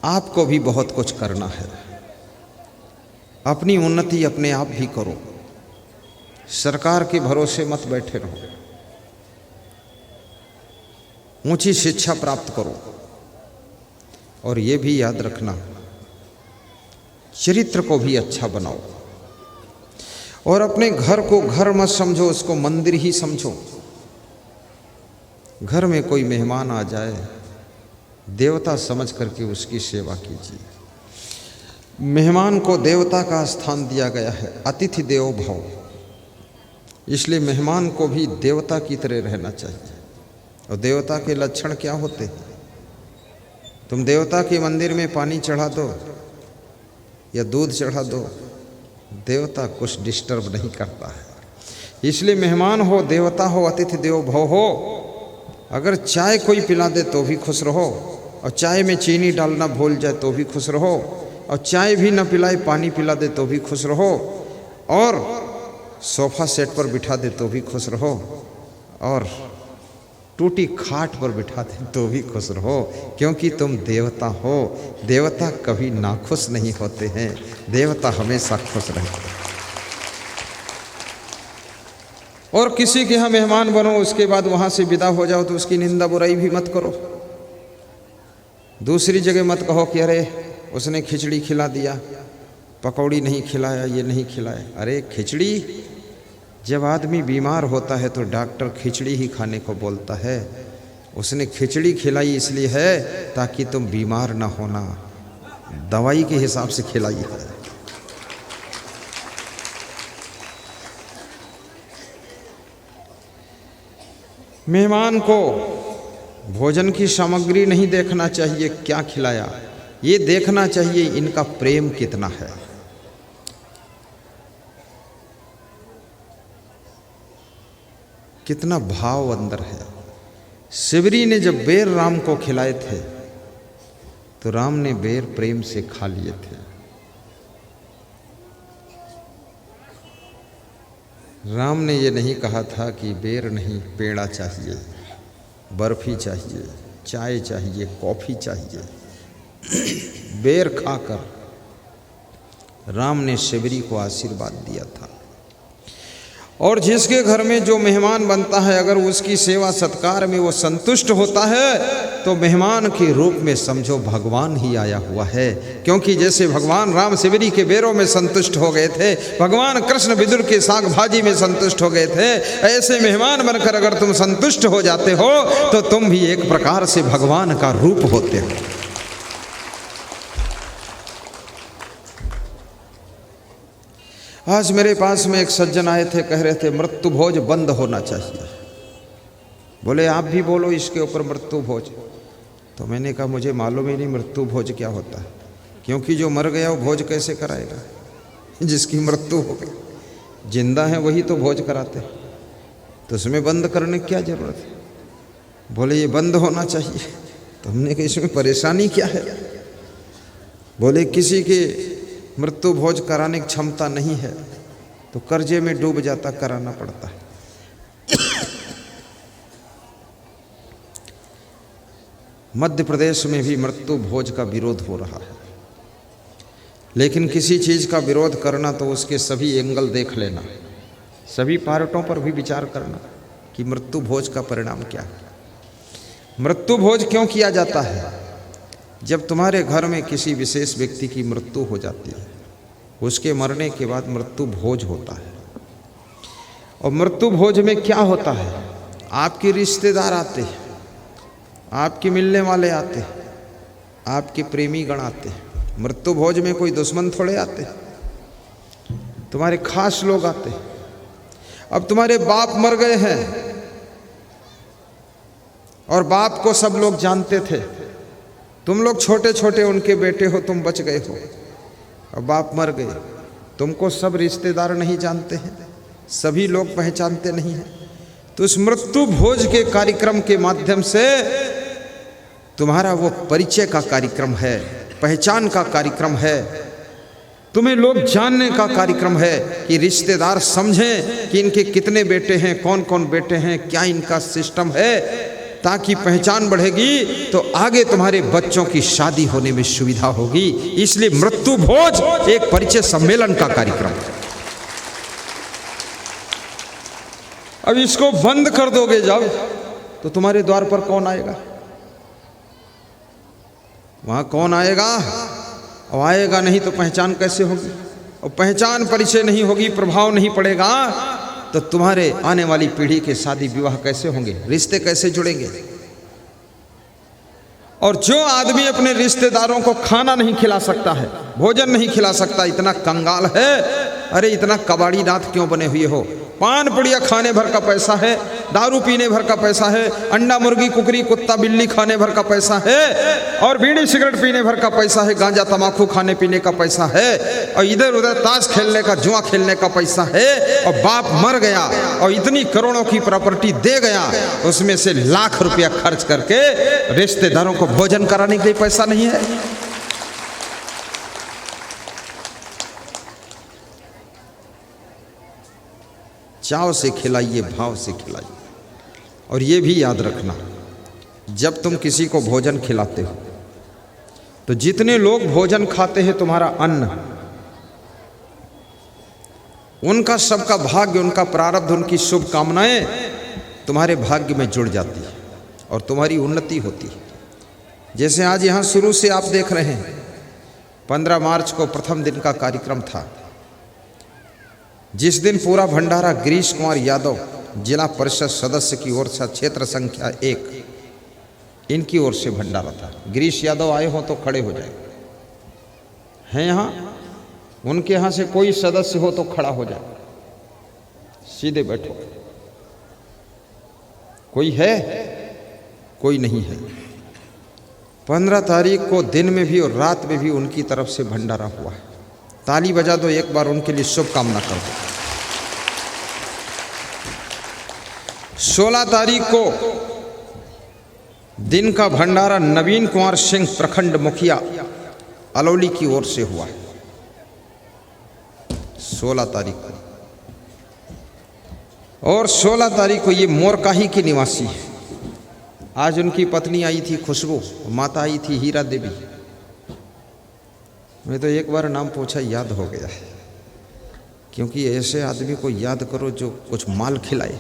आपको भी बहुत कुछ करना है। अपनी उन्नति अपने आप भी करो, सरकार के भरोसे मत बैठे रहो। ऊंची शिक्षा प्राप्त करो, और ये भी याद रखना, चरित्र को भी अच्छा बनाओ। और अपने घर को घर मत समझो, उसको मंदिर ही समझो। घर में कोई मेहमान आ जाए, देवता समझ करके उसकी सेवा कीजिए। मेहमान को देवता का स्थान दिया गया है, अतिथि देवो भव, इसलिए मेहमान को भी देवता की तरह रहना चाहिए। और देवता के लक्षण क्या होते हैं? तुम देवता के मंदिर में पानी चढ़ा दो या दूध चढ़ा दो, देवता कुछ डिस्टर्ब नहीं करता है। इसलिए मेहमान हो, देवता हो, अतिथि देवो भव हो, अगर चाय कोई पिला दे तो भी खुश रहो, और चाय में चीनी डालना भूल जाए तो भी खुश रहो, और चाय भी न पिलाए पानी पिला दे तो भी खुश रहो, और सोफ़ा सेट पर बिठा दे तो भी खुश रहो, और टूटी खाट पर बिठा दे तो भी खुश रहो, क्योंकि तुम देवता हो। देवता कभी नाखुश नहीं होते हैं, देवता हमेशा खुश रहते हैं। और किसी के यहाँ मेहमान बनो, उसके बाद वहाँ से विदा हो जाओ तो उसकी निंदा बुराई भी मत करो। दूसरी जगह मत कहो कि अरे उसने खिचड़ी खिला दिया, पकौड़ी नहीं खिलाया, ये नहीं खिलाया। अरे खिचड़ी, जब आदमी बीमार होता है तो डॉक्टर खिचड़ी ही खाने को बोलता है। उसने खिचड़ी खिलाई इसलिए है ताकि तुम बीमार ना होना, दवाई के हिसाब से खिलाई है। मेहमान को भोजन की सामग्री नहीं देखना चाहिए क्या खिलाया, ये देखना चाहिए इनका प्रेम कितना है। कितना भाव अंदर है। शिवरी ने जब बेर राम को खिलाए थे तो राम ने बेर प्रेम से खा लिए थे। राम ने ये नहीं कहा था कि बेर नहीं, पेड़ा चाहिए, बर्फी चाहिए, चाय चाहिए, कॉफ़ी चाहिए। बेर खाकर राम ने शिवरी को आशीर्वाद दिया था। और जिसके घर में जो मेहमान बनता है, अगर उसकी सेवा सत्कार में वो संतुष्ट होता है तो मेहमान के रूप में समझो भगवान ही आया हुआ है। क्योंकि जैसे भगवान राम शिवरी के बेरों में संतुष्ट हो गए थे, भगवान कृष्ण विदुर के साग भाजी में संतुष्ट हो गए थे, ऐसे मेहमान बनकर अगर तुम संतुष्ट हो जाते हो तो तुम भी एक प्रकार से भगवान का रूप होते हो। आज मेरे पास में एक सज्जन आए थे, कह रहे थे मृत्यु भोज बंद होना चाहिए। बोले आप भी बोलो इसके ऊपर मृत्यु भोज। तो मैंने कहा मुझे मालूम ही नहीं मृत्यु भोज क्या होता है, क्योंकि जो मर गया वो भोज कैसे कराएगा, जिसकी मृत्यु हो गई। जिंदा है वही तो भोज कराते, तो उसमें बंद करने की क्या जरूरत है। बोले ये बंद होना चाहिए। तो हमने कहा इसमें परेशानी क्या है। बोले किसी के मृत्यु भोज कराने की क्षमता नहीं है तो कर्जे में डूब जाता, कराना पड़ता है। मध्य प्रदेश में भी मृत्यु भोज का विरोध हो रहा है, लेकिन किसी चीज़ का विरोध करना तो उसके सभी एंगल देख लेना, सभी पार्टों पर भी विचार करना कि मृत्यु भोज का परिणाम क्या है। मृत्यु भोज क्यों किया जाता है? जब तुम्हारे घर में किसी विशेष व्यक्ति की मृत्यु हो जाती है, उसके मरने के बाद मृत्यु भोज होता है। और मृत्यु भोज में क्या होता है? आपके रिश्तेदार आते हैं, आपके मिलने वाले आते हैं, आपके प्रेमी गण आते हैं। मृत्यु भोज में कोई दुश्मन थोड़े आते, तुम्हारे खास लोग आते हैं। अब तुम्हारे बाप मर गए हैं और बाप को सब लोग जानते थे, तुम लोग छोटे छोटे उनके बेटे हो, तुम बच गए हो। और बाप मर गए, तुमको सब रिश्तेदार नहीं जानते हैं, सभी लोग पहचानते नहीं हैं। तो इस मृत्यु भोज के कार्यक्रम के माध्यम से तुम्हारा वो परिचय का कार्यक्रम है, पहचान का कार्यक्रम है, तुम्हें लोग जानने का कार्यक्रम है कि रिश्तेदार समझें कि इनके कितने बेटे हैं, कौन कौन बेटे हैं, क्या इनका सिस्टम है, ताकि पहचान बढ़ेगी तो आगे तुम्हारे बच्चों की शादी होने में सुविधा होगी। इसलिए मृत्यु भोज एक परिचय सम्मेलन का कार्यक्रम है। अब इसको बंद कर दोगे जब, तो तुम्हारे द्वार पर कौन आएगा? वहां कौन आएगा? और आएगा नहीं तो पहचान कैसे होगी? और पहचान परिचय नहीं होगी, प्रभाव नहीं पड़ेगा, तो तुम्हारे आने वाली पीढ़ी के शादी विवाह कैसे होंगे, रिश्ते कैसे जुड़ेंगे? और जो आदमी अपने रिश्तेदारों को खाना नहीं खिला सकता है, भोजन नहीं खिला सकता, इतना कंगाल है अरे इतना कबाड़ी नाथ क्यों बने हुए हो? पान पुड़िया खाने भर का पैसा है, दारू पीने भर का पैसा है, अंडा मुर्गी कुकरी कुत्ता बिल्ली खाने भर का पैसा है, और बीड़ी सिगरेट पीने भर का पैसा है, गांजा तमाकू खाने पीने का पैसा है, और इधर उधर ताश खेलने का जुआ खेलने का पैसा है, और बाप मर गया और इतनी करोड़ों की प्रॉपर्टी दे गया, उसमें से लाख रुपया खर्च करके रिश्तेदारों को भोजन कराने के लिए पैसा नहीं है। चाव से खिलाइए, भाव से खिलाइए। और ये भी याद रखना, जब तुम किसी को भोजन खिलाते हो तो जितने लोग भोजन खाते हैं तुम्हारा अन्न, उनका सबका भाग्य, उनका प्रारब्ध, उनकी शुभकामनाएं तुम्हारे भाग्य में जुड़ जाती है और तुम्हारी उन्नति होती है। जैसे आज यहाँ शुरू से आप देख रहे हैं, 15 मार्च को प्रथम दिन का कार्यक्रम था, जिस दिन पूरा भंडारा गिरीश कुमार यादव जिला परिषद सदस्य की ओर से, क्षेत्र संख्या 1, इनकी ओर से भंडारा था। गिरीश यादव आए हो तो खड़े हो जाए, हैं यहाँ, उनके यहाँ से कोई सदस्य हो तो खड़ा हो जाए, सीधे बैठो। कोई है? कोई नहीं है। 15 तारीख को दिन में भी और रात में भी उनकी तरफ से भंडारा हुआ है। ताली बजा दो एक बार, उनके लिए शुभकामना कर दो। 16 तारीख को दिन का भंडारा नवीन कुमार सिंह प्रखंड मुखिया अलौली की ओर से हुआ है। 16 तारीख को, और 16 तारीख को ये मोरकाही की निवासी है। आज उनकी पत्नी आई थी खुशबू, माता आई थी हीरा देवी। मैं तो एक बार नाम पूछा, याद हो गया है, क्योंकि ऐसे आदमी को याद करो जो कुछ माल खिलाए।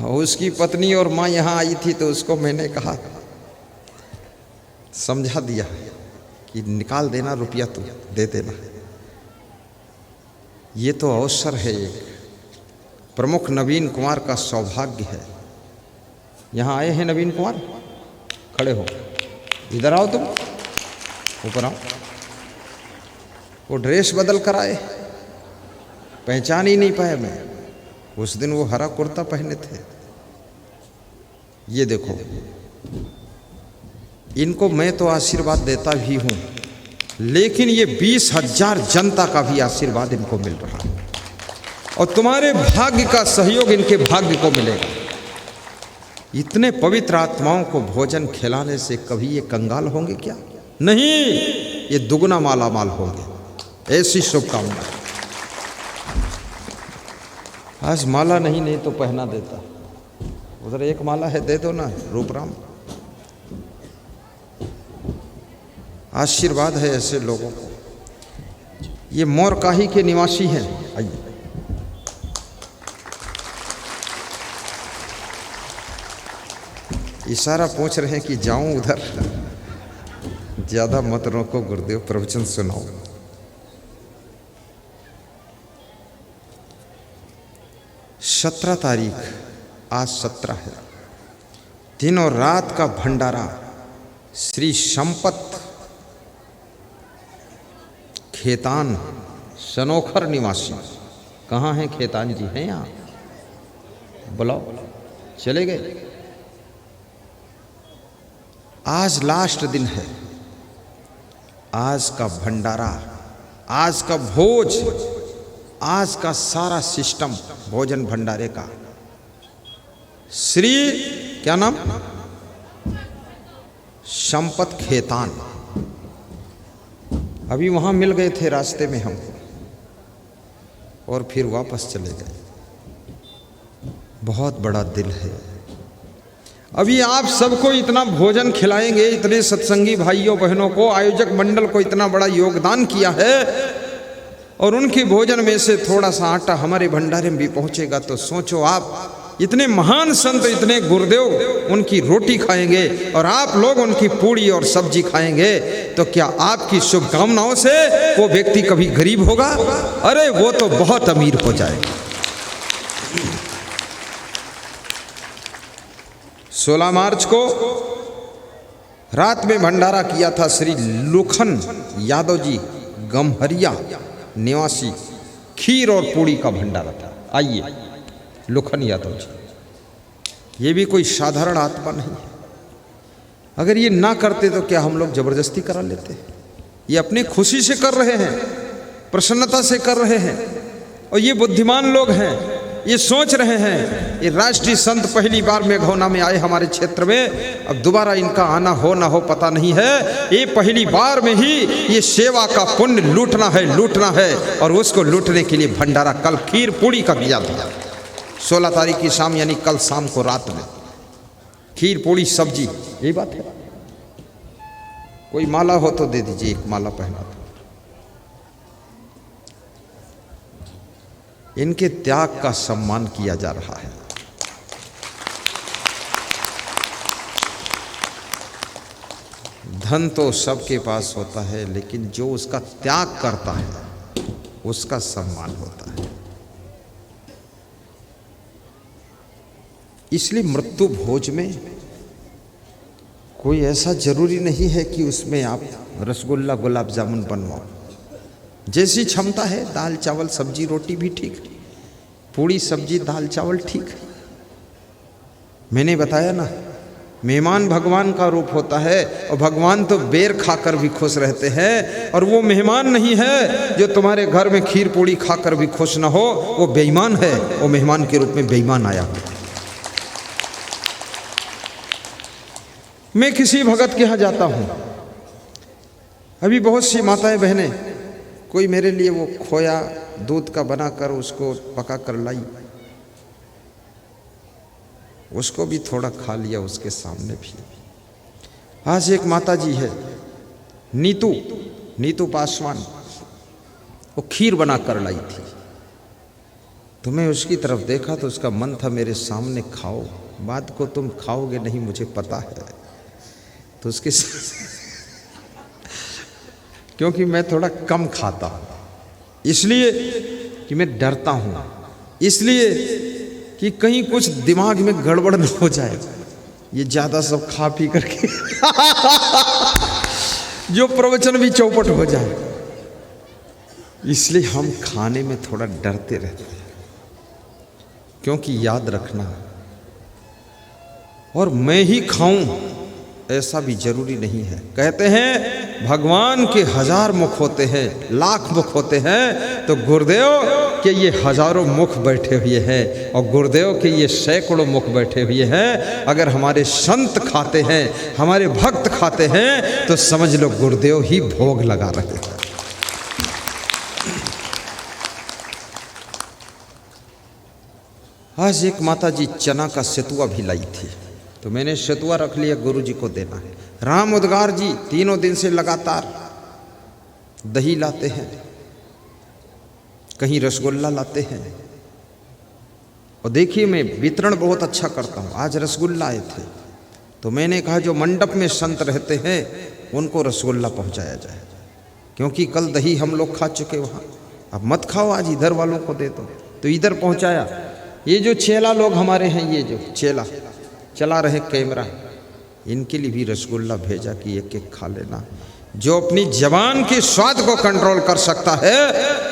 उसकी पत्नी और माँ यहाँ आई थी तो उसको मैंने कहा, समझा दिया कि निकाल देना रुपया, तू दे देना। ये तो अवसर है, एक प्रमुख नवीन कुमार का सौभाग्य है। यहाँ आए हैं नवीन कुमार, खड़े हो, इधर आओ, तुम ऊपर आओ। वो ड्रेस बदल कर आए, पहचान ही नहीं पाया मैं। उस दिन वो हरा कुर्ता पहने थे। ये देखो, इनको मैं तो आशीर्वाद देता भी हूँ, लेकिन ये 20,000 जनता का भी आशीर्वाद इनको मिल रहा है, और तुम्हारे भाग्य का सहयोग इनके भाग्य को मिलेगा। इतने पवित्र आत्माओं को भोजन खिलाने से कभी ये कंगाल होंगे क्या? नहीं, ये दुगना माला माल होंगे। ऐसी शुभकामना। आज माला नहीं तो पहना देता। उधर एक माला है, दे दो ना रूपराम। आशीर्वाद है ऐसे लोगों को। ये मोरकाही के निवासी हैं। आइए, इशारा पूछ रहे हैं कि जाऊं उधर। ज्यादा मत रोको गुरुदेव, प्रवचन सुनाओ। सत्रह तारीख, आज 17 है, दिन और रात का भंडारा श्री संपत खेतान सनोखर निवासी। कहाँ हैं खेतान जी? हैं यहाँ? बुलाओ। चले गए? आज लास्ट दिन है। आज का भंडारा, आज का भोज, आज का सारा सिस्टम भोजन भंडारे का, श्री क्या नाम? संपत खेतान। अभी वहां मिल गए थे रास्ते में हमको, और फिर वापस चले गए। बहुत बड़ा दिल है। अभी आप सबको इतना भोजन खिलाएंगे, इतने सत्संगी भाइयों बहनों को, आयोजक मंडल को इतना बड़ा योगदान किया है, और उनके भोजन में से थोड़ा सा आटा हमारे भंडारे में भी पहुंचेगा, तो सोचो आप, इतने महान संत, इतने गुरुदेव उनकी रोटी खाएंगे और आप लोग उनकी पूड़ी और सब्जी खाएंगे, तो क्या आपकी शुभकामनाओं से वो व्यक्ति कभी गरीब होगा? अरे वो तो बहुत अमीर हो जाएगा। 16 मार्च को रात में भंडारा किया था श्री लुखन यादव जी गम्हरिया निवासी, खीर और पूड़ी का भंडारा था। आइए लुखन यादव जी, ये भी कोई साधारण आत्मा नहीं है। अगर ये ना करते तो क्या हम लोग जबरदस्ती करा लेते? ये अपनी खुशी से कर रहे हैं, प्रसन्नता से कर रहे हैं, और ये बुद्धिमान लोग हैं। ये सोच रहे हैं ये राष्ट्रीय संत पहली बार मेघौना में आए हमारे क्षेत्र में, अब दोबारा इनका आना हो ना हो पता नहीं है। ये पहली बार में ही ये सेवा का पुण्य लूटना है, और उसको लूटने के लिए भंडारा कल खीर पूड़ी का किया था। 16 तारीख की शाम, यानी कल शाम को रात में खीर पूड़ी सब्जी, यही बात है। कोई माला हो तो दे दीजिए, एक माला पहना दो। इनके त्याग का सम्मान किया जा रहा है। धन तो सबके पास होता है, लेकिन जो उसका त्याग करता है उसका सम्मान होता है। इसलिए मृत्यु भोज में कोई ऐसा जरूरी नहीं है कि उसमें आप रसगुल्ला गुलाब जामुन बनवाओ। जैसी क्षमता है, दाल चावल सब्जी रोटी भी ठीक है, पूड़ी सब्जी दाल चावल ठीक है। मैंने बताया ना, मेहमान भगवान का रूप होता है, और भगवान तो बेर खाकर भी खुश रहते हैं। और वो मेहमान नहीं है जो तुम्हारे घर में खीर पूड़ी खाकर भी खुश ना हो, वो बेईमान है। वो मेहमान के रूप में बेईमान आया। मैं किसी भगत के यहाँ जाता हूँ, अभी बहुत सी माताएं बहनें कोई मेरे लिए वो खोया दूध का बनाकर उसको पका कर लाई, उसको भी थोड़ा खा लिया उसके सामने भी। आज एक माता जी है नीतू पासवान, वो खीर बना कर लाई थी। तो मैं उसकी तरफ देखा तो उसका मन था मेरे सामने खाओ, बाद को तुम खाओगे नहीं मुझे पता है। तो उसके क्योंकि मैं थोड़ा कम खाता हूँ, इसलिए कि मैं डरता हूँ, इसलिए कि कहीं कुछ दिमाग में गड़बड़ न हो जाए, ये ज़्यादा सब खा पी करके जो प्रवचन भी चौपट हो जाए, इसलिए हम खाने में थोड़ा डरते रहते हैं। क्योंकि याद रखना, और मैं ही खाऊं ऐसा भी जरूरी नहीं है। कहते हैं भगवान के 1000 मुख होते हैं, लाख मुख होते हैं, तो गुरुदेव के ये हजारों मुख बैठे हुए हैं, और गुरुदेव के ये सैकड़ों मुख बैठे हुए हैं। अगर हमारे संत खाते हैं, हमारे भक्त खाते हैं, तो समझ लो गुरुदेव ही भोग लगा रहे हैं। आज एक माता जी चना का सतुआ भी लाई थी, तो मैंने सतुआ रख लिया, गुरु जी को देना है। राम उद्गार जी 3 दिन से लगातार दही लाते हैं, कहीं रसगुल्ला लाते हैं, और देखिए मैं वितरण बहुत अच्छा करता हूँ। आज रसगुल्ला आए थे, तो मैंने कहा जो मंडप में संत रहते हैं उनको रसगुल्ला पहुँचाया जाए, क्योंकि कल दही हम लोग खा चुके वहाँ। अब मत खाओ, आज इधर वालों को दे दो, तो इधर पहुँचाया। ये जो चेला लोग हमारे हैं, ये जो चेला चला रहे कैमरा, इनके लिए भी रसगुल्ला भेजा कि एक एक खा लेना। जो अपनी जबान के स्वाद को कंट्रोल कर सकता है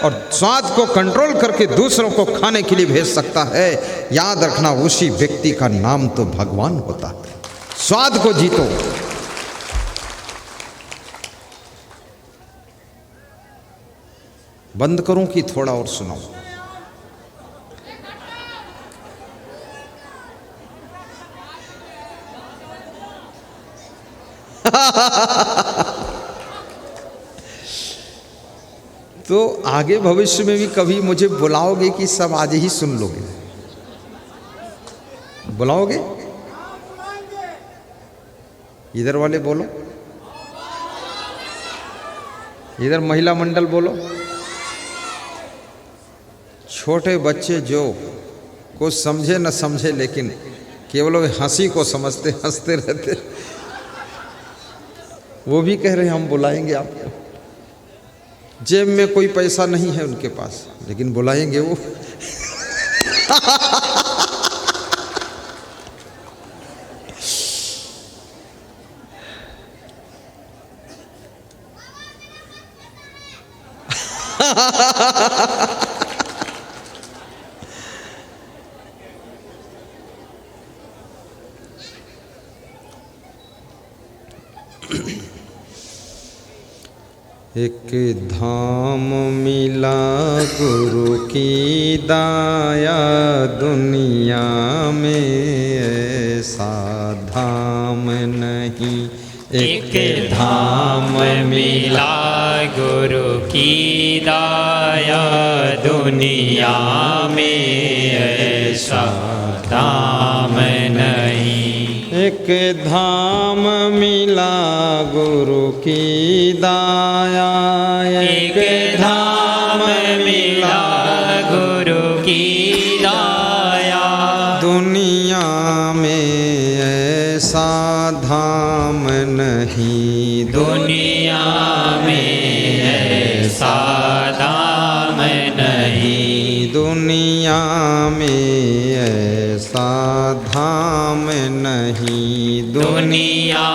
और स्वाद को कंट्रोल करके दूसरों को खाने के लिए भेज सकता है, याद रखना उसी व्यक्ति का नाम तो भगवान होता है। स्वाद को जीतो। बंद करूं कि थोड़ा और सुनाऊं? तो आगे भविष्य में भी कभी मुझे बुलाओगे कि सब आज ही सुन लोगे? बुलाओगे? इधर वाले बोलो, इधर महिला मंडल बोलो। छोटे बच्चे जो कुछ समझे न समझे, लेकिन केवल वे हंसी को समझते, हंसते रहते, वो भी कह रहे हैं हम बुलाएंगे आपको। जेब में कोई पैसा नहीं है उनके पास, लेकिन बुलाएंगे वो। एक धाम मिला गुरु की दाया, दुनिया में ऐसा धाम नहीं। एक धाम मिला गुरु की दाया, दुनिया में ऐसा धाम नहीं। एक धाम मिला गुरु की दाया, एक धाम मिला गुरु की दाया, दुनिया में ऐसा धाम नहीं। दुनिया में ऐसा धाम नहीं। दुनिया में ऐसा धाम नहीं। दुनिया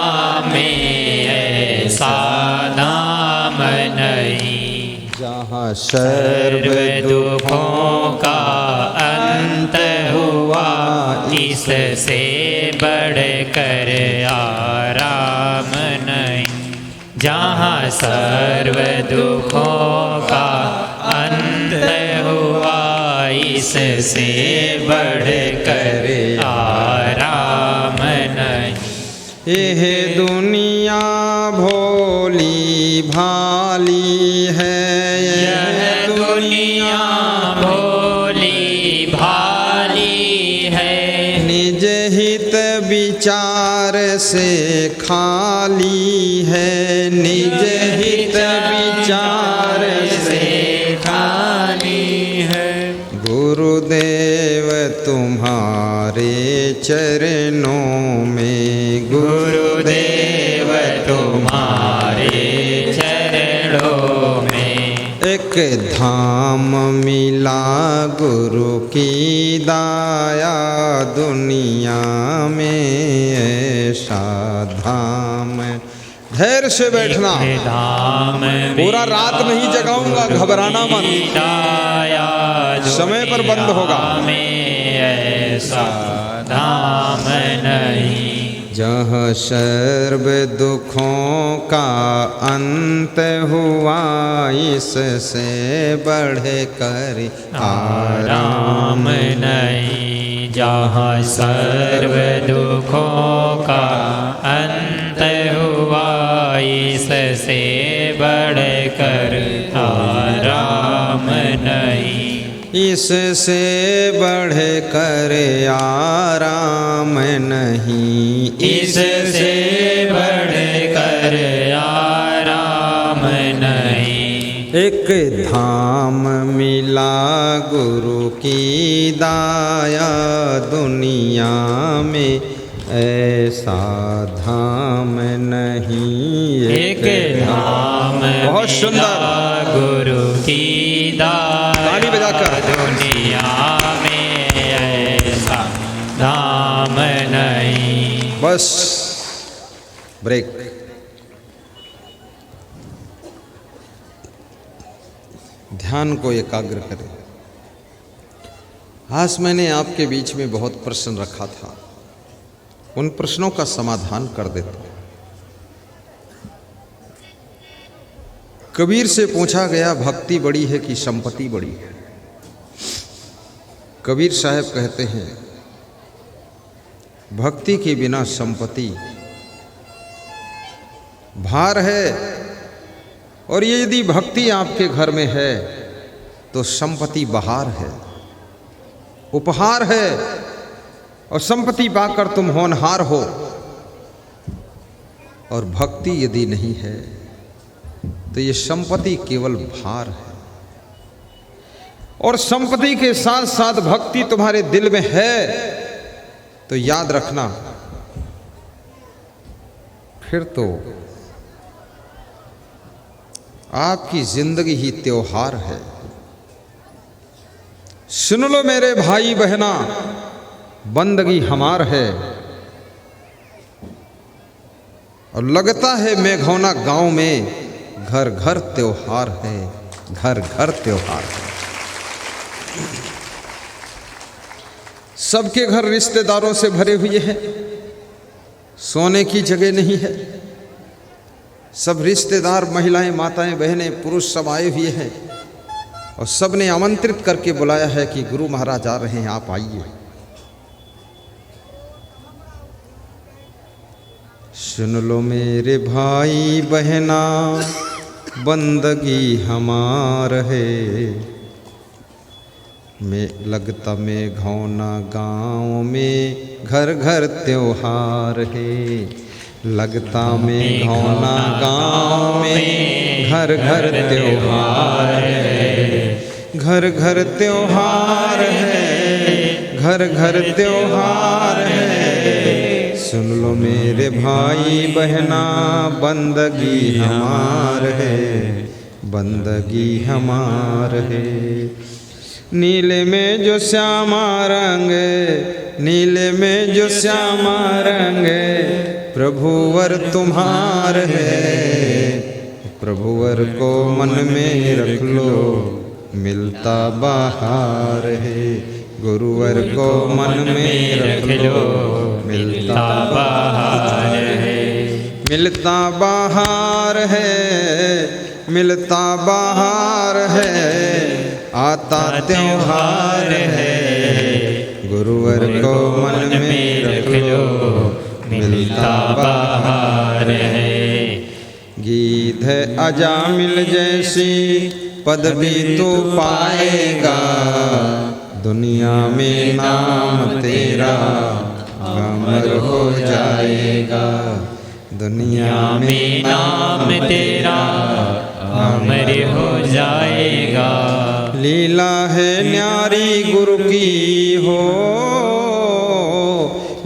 में ऐसा धाम नहीं। जहाँ सर्व दुखों का अंत हुआ, इससे बढ़कर आराम नहीं। जहाँ सर्व दुखों का अंत हुआ, इससे बढ़कर आराम नहीं। यह दुनिया भोली भाली है, यह दुनिया भोली भाली है, निज हित विचार से खाली है। निज हित विचार से खाली है। गुरुदेव तुम्हारे चरणों में, गुरुदेव तुम्हारे चरणों में एक धाम मिला गुरु की दाया, दुनिया में ऐसा धाम। धैर्य से बैठना, धाम पूरा रात नहीं जगाऊंगा, घबराना मत, समय पर बंद होगा। ऐसा धाम नहीं। जहाँ सर्व दुखों का अंत हुआ, इससे बढ़कर आराम नहीं। जहाँ सर्व दुखों का अंत हुआ, इससे बढ़कर आराम नहीं। इससे बढ़कर आराम नहीं। इससे बढ़कर आराम नहीं। एक धाम मिला गुरु की दाया, दुनिया में ऐसा धाम नहीं। एक धाम बहुत सुंदर, गुरु की दाया, ताली बजाकर, दुनिया में ऐसा धाम नहीं। बस ब्रेक। ध्यान को एकाग्र करें। आज मैंने आपके बीच में बहुत प्रश्न रखा था, उन प्रश्नों का समाधान कर देता हूं। कबीर से पूछा गया, भक्ति बड़ी है कि संपत्ति बड़ी है? कबीर साहब कहते हैं, भक्ति के बिना संपत्ति भार है, और ये यदि भक्ति आपके घर में है तो संपत्ति बहार है, उपहार है, और संपत्ति पाकर तुम होनहार हो। और भक्ति यदि नहीं है तो ये संपत्ति केवल भार है। और संपत्ति के साथ साथ भक्ति तुम्हारे दिल में है तो याद रखना, फिर तो आपकी जिंदगी ही त्योहार है। सुन लो मेरे भाई बहना, बंदगी हमार है। और लगता है मेघौना गांव में घर घर त्योहार है। घर घर त्योहार है। सबके घर रिश्तेदारों से भरे हुए हैं, सोने की जगह नहीं है। सब रिश्तेदार, महिलाएं, माताएं, बहनें, पुरुष सब आए हुए हैं और सब ने आमंत्रित करके बुलाया है कि गुरु महाराज आ रहे हैं, आप आइए। सुन लो मेरे भाई बहना, बंदगी हमार है। में लगता में घौना गाँव में घर घर त्योहार है। लगता में घौना गाँव में घर घर त्योहार है। घर घर त्योहार है, घर घर त्योहार है। सुन लो मेरे भाई बहना, बंदगी हमार है, बंदगी हमार है। नीले में जो श्यामा रंग, नीले में जो श्यामा रंग, प्रभुवर तुम्हार है। प्रभुवर को मन में रख लो, मिलता बाहर है। गुरुवर को मन में रख लो, मिलता बाहर है। मिलता बाहर है, मिलता बाहर है। आता त्योहार है। गुरुवर को मन में रख लो, मिलता बाहर है। गीत है अजामिल जैसी पदवी तो पाएगा, दुनिया में नाम तेरा अमर हो जाएगा। दुनिया में नाम तेरा अमर हो जाएगा। लीला है न्यारी गुरु की हो,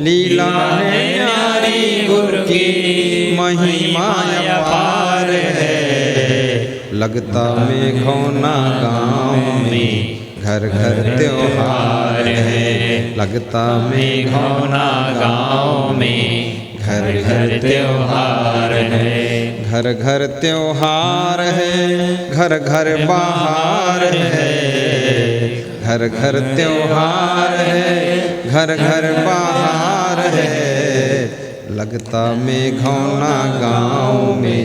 लीला है न्यारी गुरु की, महिमा अपार है। लगता में घौना गाँव में घर घर त्योहार है। लगता में घौना गाँव में घर घर त्योहार है। घर घर त्योहार है, घर घर बाहर है। घर घर त्योहार है, घर घर बाहर है। लगता में घौना गाँव में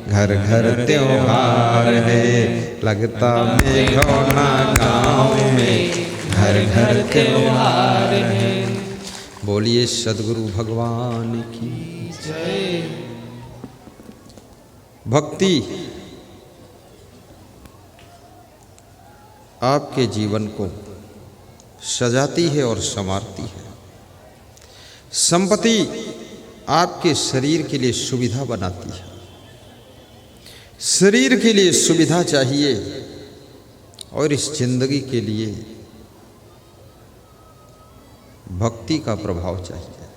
घर घर त्योहार है। लगता में घौना गाँव में घर घर त्योहार है। बोलिए सद्गुरु भगवान की जय। भक्ति आपके जीवन को सजाती है और संवारती है। संपत्ति आपके शरीर के लिए सुविधा बनाती है। शरीर के लिए सुविधा चाहिए और इस जिंदगी के लिए भक्ति का प्रभाव चाहिए।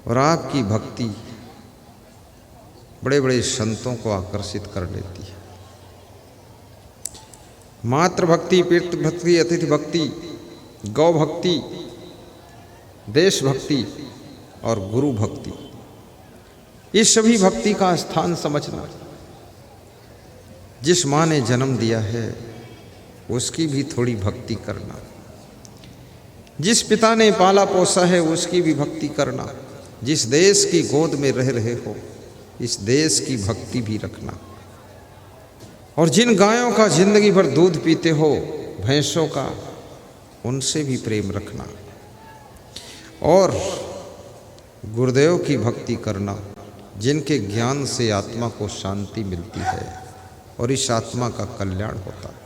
और आपकी भक्ति बड़े बड़े संतों को आकर्षित कर लेती है। मातृ भक्ति, पितृ भक्ति, अतिथि भक्ति, गौ भक्ति, देश भक्ति और गुरु भक्ति, ये सभी भक्ति का स्थान समझना। जिस माँ ने जन्म दिया है उसकी भी थोड़ी भक्ति करना। जिस पिता ने पाला पोसा है उसकी भी भक्ति करना। जिस देश की गोद में रह रहे हो इस देश की भक्ति भी रखना। और जिन गायों का जिंदगी भर दूध पीते हो, भैंसों का, उनसे भी प्रेम रखना। और गुरुदेव की भक्ति करना, जिनके ज्ञान से आत्मा को शांति मिलती है और इस आत्मा का कल्याण होता है।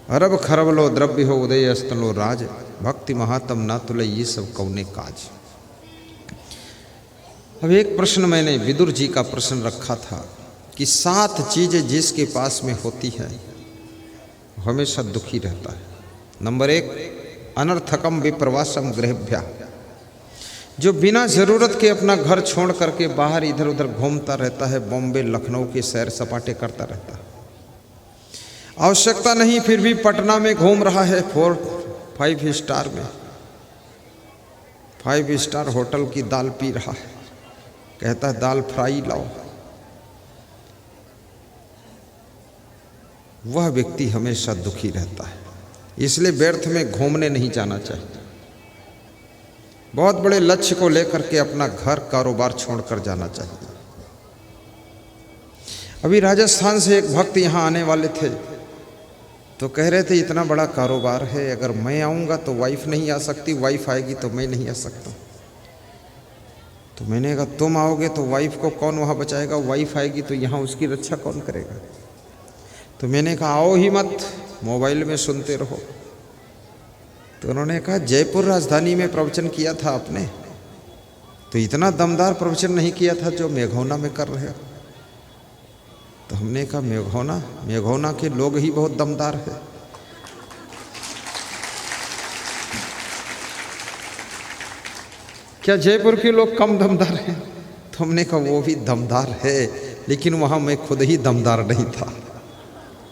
अरब खरब लो द्रव्य हो उदय अस्तलो राज, भक्ति महात्म ना तुले ये सब कौने काज। अब एक प्रश्न मैंने विदुर जी का प्रश्न रखा था कि 7 चीज़ें जिसके पास में होती है हमेशा दुखी रहता है। नंबर 1, अनर्थकम विप्रवासम गृहभ्या, जो बिना ज़रूरत के अपना घर छोड़ करके बाहर इधर उधर घूमता रहता है, बॉम्बे लखनऊ के सैर सपाटे करता रहता है। आवश्यकता नहीं फिर भी पटना में घूम रहा है 4-5 स्टार में, 5 स्टार होटल की दाल पी रहा है, कहता है दाल फ्राई लाओ। वह व्यक्ति हमेशा दुखी रहता है। इसलिए व्यर्थ में घूमने नहीं जाना चाहिए। बहुत बड़े लक्ष्य को लेकर के अपना घर कारोबार छोड़कर जाना चाहिए। अभी राजस्थान से एक भक्त यहाँ आने वाले थे, तो कह रहे थे इतना बड़ा कारोबार है, अगर मैं आऊँगा तो वाइफ नहीं आ सकती, वाइफ आएगी तो मैं नहीं आ सकता। तो मैंने कहा तुम आओगे तो वाइफ को कौन वहाँ बचाएगा, वाइफ आएगी तो यहाँ उसकी रक्षा कौन करेगा। तो मैंने कहा आओ ही मत, मोबाइल में सुनते रहो। तो उन्होंने कहा जयपुर राजधानी में प्रवचन किया था आपने, तो इतना दमदार प्रवचन नहीं किया था जो मेघौना में कर रहे हो। तो हमने कहा मेघौना के लोग ही बहुत दमदार है। क्या जयपुर के लोग कम दमदार हैं? तो हमने कहा वो भी दमदार है, लेकिन वहां मैं खुद ही दमदार नहीं था।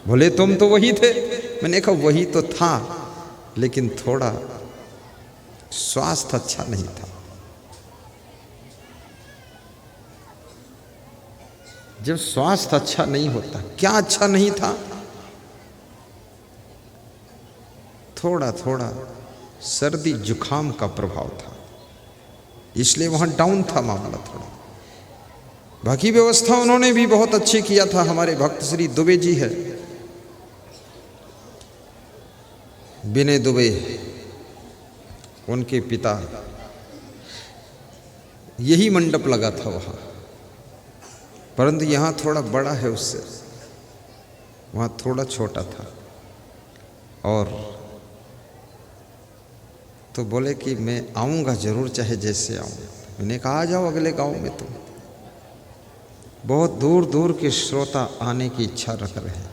बोले तुम तो वही थे। मैंने कहा वही तो था, लेकिन थोड़ा स्वास्थ्य अच्छा नहीं था। जब स्वास्थ्य अच्छा नहीं होता, क्या अच्छा नहीं था? थोड़ा थोड़ा सर्दी जुखाम का प्रभाव था, इसलिए वहां डाउन था मामला थोड़ा। बाकी व्यवस्था उन्होंने भी बहुत अच्छी किया था। हमारे भक्त श्री दुबे जी है, विनय दुबे, उनके पिता, यही मंडप लगा था वहां, परंतु यहाँ थोड़ा बड़ा है उससे, वहाँ थोड़ा छोटा था। और तो बोले कि मैं आऊँगा ज़रूर, चाहे जैसे आऊँ। मैंने कहा आ जाओ अगले गांव में। तुम बहुत दूर दूर के श्रोता आने की इच्छा रख रहे हैं।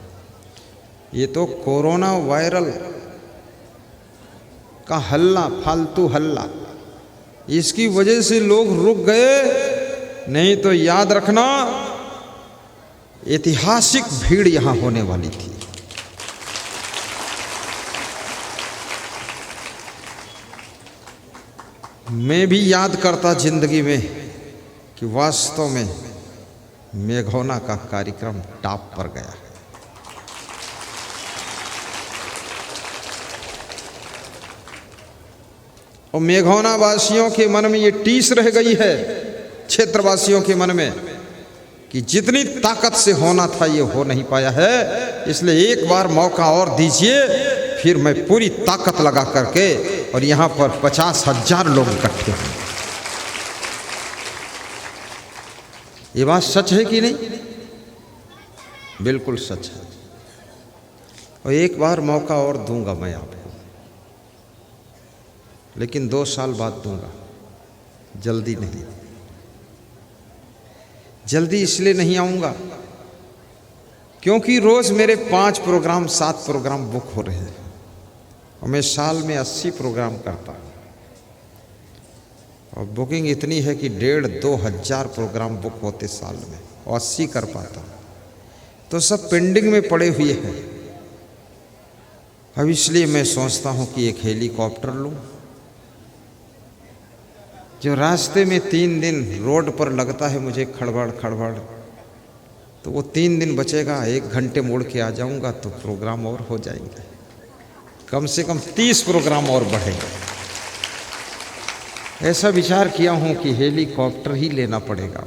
ये तो कोरोना वायरल का हल्ला, फालतू हल्ला, इसकी वजह से लोग रुक गए, नहीं तो याद रखना ऐतिहासिक भीड़ यहां होने वाली थी। मैं भी याद करता जिंदगी में कि वास्तव में मेघौना का कार्यक्रम टॉप पर गया है। और मेघौना वासियों के मन में ये टीस रह गई है, क्षेत्रवासियों के मन में, कि जितनी ताकत से होना था ये हो नहीं पाया है। इसलिए एक बार मौका और दीजिए, फिर मैं पूरी ताकत लगा करके, और यहाँ पर 50,000 लोग इकट्ठे हों। ये बात सच है कि नहीं? बिल्कुल सच है। और एक बार मौका और दूंगा मैं आपको, लेकिन 2 साल बाद दूंगा, जल्दी नहीं। जल्दी इसलिए नहीं आऊँगा क्योंकि रोज़ मेरे 5 प्रोग्राम 7 प्रोग्राम बुक हो रहे हैं, और मैं साल में 80 प्रोग्राम करता हूँ। और बुकिंग इतनी है कि 1,500-2 हज़ार प्रोग्राम बुक होते साल में, और 80 कर पाता हूँ। तो सब पेंडिंग में पड़े हुए हैं। अब इसलिए मैं सोचता हूँ कि एक हेलीकॉप्टर लूँ, जो रास्ते में 3 दिन रोड पर लगता है मुझे खड़बड़ खड़बड़, तो वो 3 दिन बचेगा, 1 घंटे मोड़ के आ जाऊंगा तो प्रोग्राम और हो जाएंगे, कम से कम 30 प्रोग्राम और बढ़ेंगे। ऐसा विचार किया हूं कि हेलीकॉप्टर ही लेना पड़ेगा।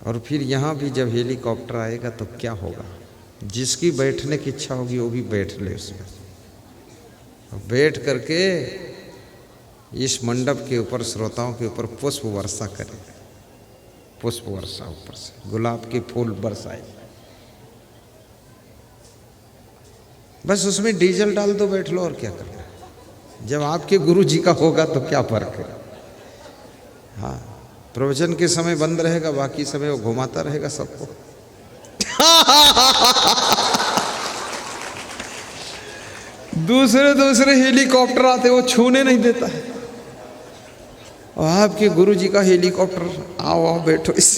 और फिर यहाँ भी जब हेलीकॉप्टर आएगा तो क्या होगा, जिसकी बैठने की इच्छा होगी वो भी बैठ ले उसमें, बैठ करके इस मंडप के ऊपर, श्रोताओं के ऊपर पुष्प वर्षा करें। पुष्प वर्षा ऊपर से गुलाब के फूल बरसाए, बस उसमें डीजल डाल दो, बैठ लो, और क्या करना है। जब आपके गुरु जी का होगा तो क्या फर्क है। हाँ, प्रवचन के समय बंद रहेगा, बाकी समय वो घुमाता रहेगा सबको। दूसरे हेलीकॉप्टर आते, वो छूने नहीं देता है। और आपके गुरु जी का हेलीकॉप्टर, आओ आओ बैठो इस,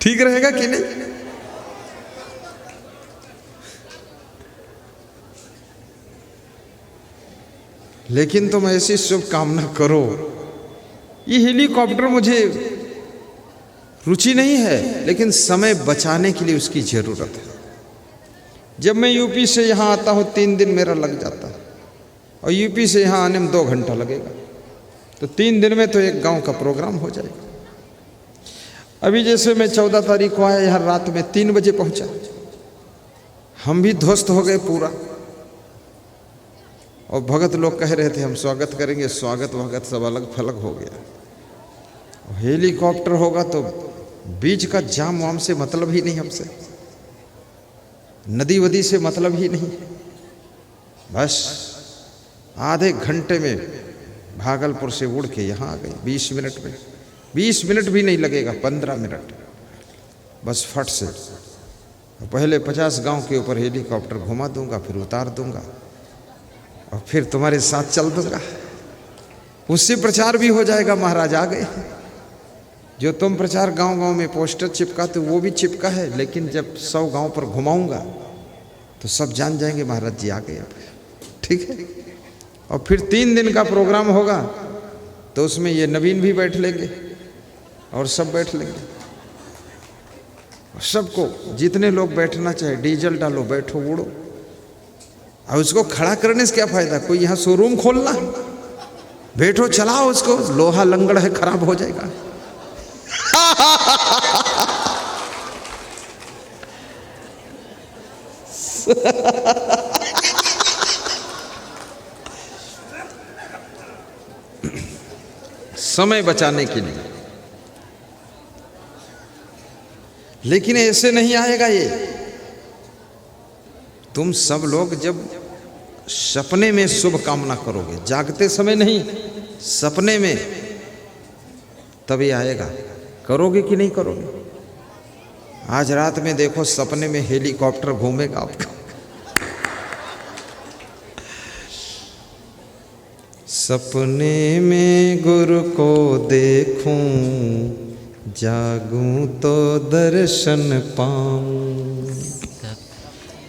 ठीक रहेगा कि नहीं? लेकिन तुम ऐसी शुभकामना करो। ये हेलीकॉप्टर मुझे रुचि नहीं है, लेकिन समय बचाने के लिए उसकी ज़रूरत है। जब मैं यूपी से यहाँ आता हूँ 3 दिन मेरा लग जाता है, और यूपी से यहाँ आने में 2 घंटा लगेगा, तो 3 दिन में तो एक गांव का प्रोग्राम हो जाएगा। अभी जैसे मैं 14 तारीख को आया, यहाँ रात में 3 बजे पहुँचा, हम भी ध्वस्त हो गए पूरा। और भगत लोग कह रहे थे हम स्वागत करेंगे, स्वागत भगत सब अलग फलग हो गया। हेलीकॉप्टर होगा तो बीच का जाम वाम से मतलब ही नहीं, हमसे नदी वदी से मतलब ही नहीं। बस आधे घंटे में भागलपुर से उड़ के यहाँ आ गई, 20 मिनट में, 20 मिनट भी नहीं लगेगा, 15 मिनट बस फट से। पहले 50 गांव के ऊपर हेलीकॉप्टर घुमा दूंगा, फिर उतार दूंगा और फिर तुम्हारे साथ चल दूंगा। उससे प्रचार भी हो जाएगा, महाराज आ गए। जो तुम प्रचार गांव गांव में पोस्टर चिपकाते वो भी चिपका है, लेकिन जब 100 गांव पर घुमाऊंगा तो सब जान जाएंगे महाराज जी आ गए अब। ठीक है। और फिर 3 दिन का प्रोग्राम होगा, तो उसमें ये नवीन भी बैठ लेंगे और सब बैठ लेंगे। सबको जितने लोग बैठना चाहे डीजल डालो, बैठो, उड़ो। और उसको खड़ा करने से क्या फायदा? कोई यहाँ शोरूम खोलना, बैठो चलाओ उसको, लोहा लंगड़ है, खराब हो जाएगा। समय बचाने के लिए। लेकिन ऐसे नहीं आएगा ये। तुम सब लोग जब सपने में शुभ कामना करोगे, जागते समय नहीं, सपने में, तभी आएगा। करोगे कि नहीं करोगे? आज रात में देखो सपने में हेलीकॉप्टर घूमेगा आपका। सपने में गुरु को देखूं, जागूं तो दर्शन पाऊं।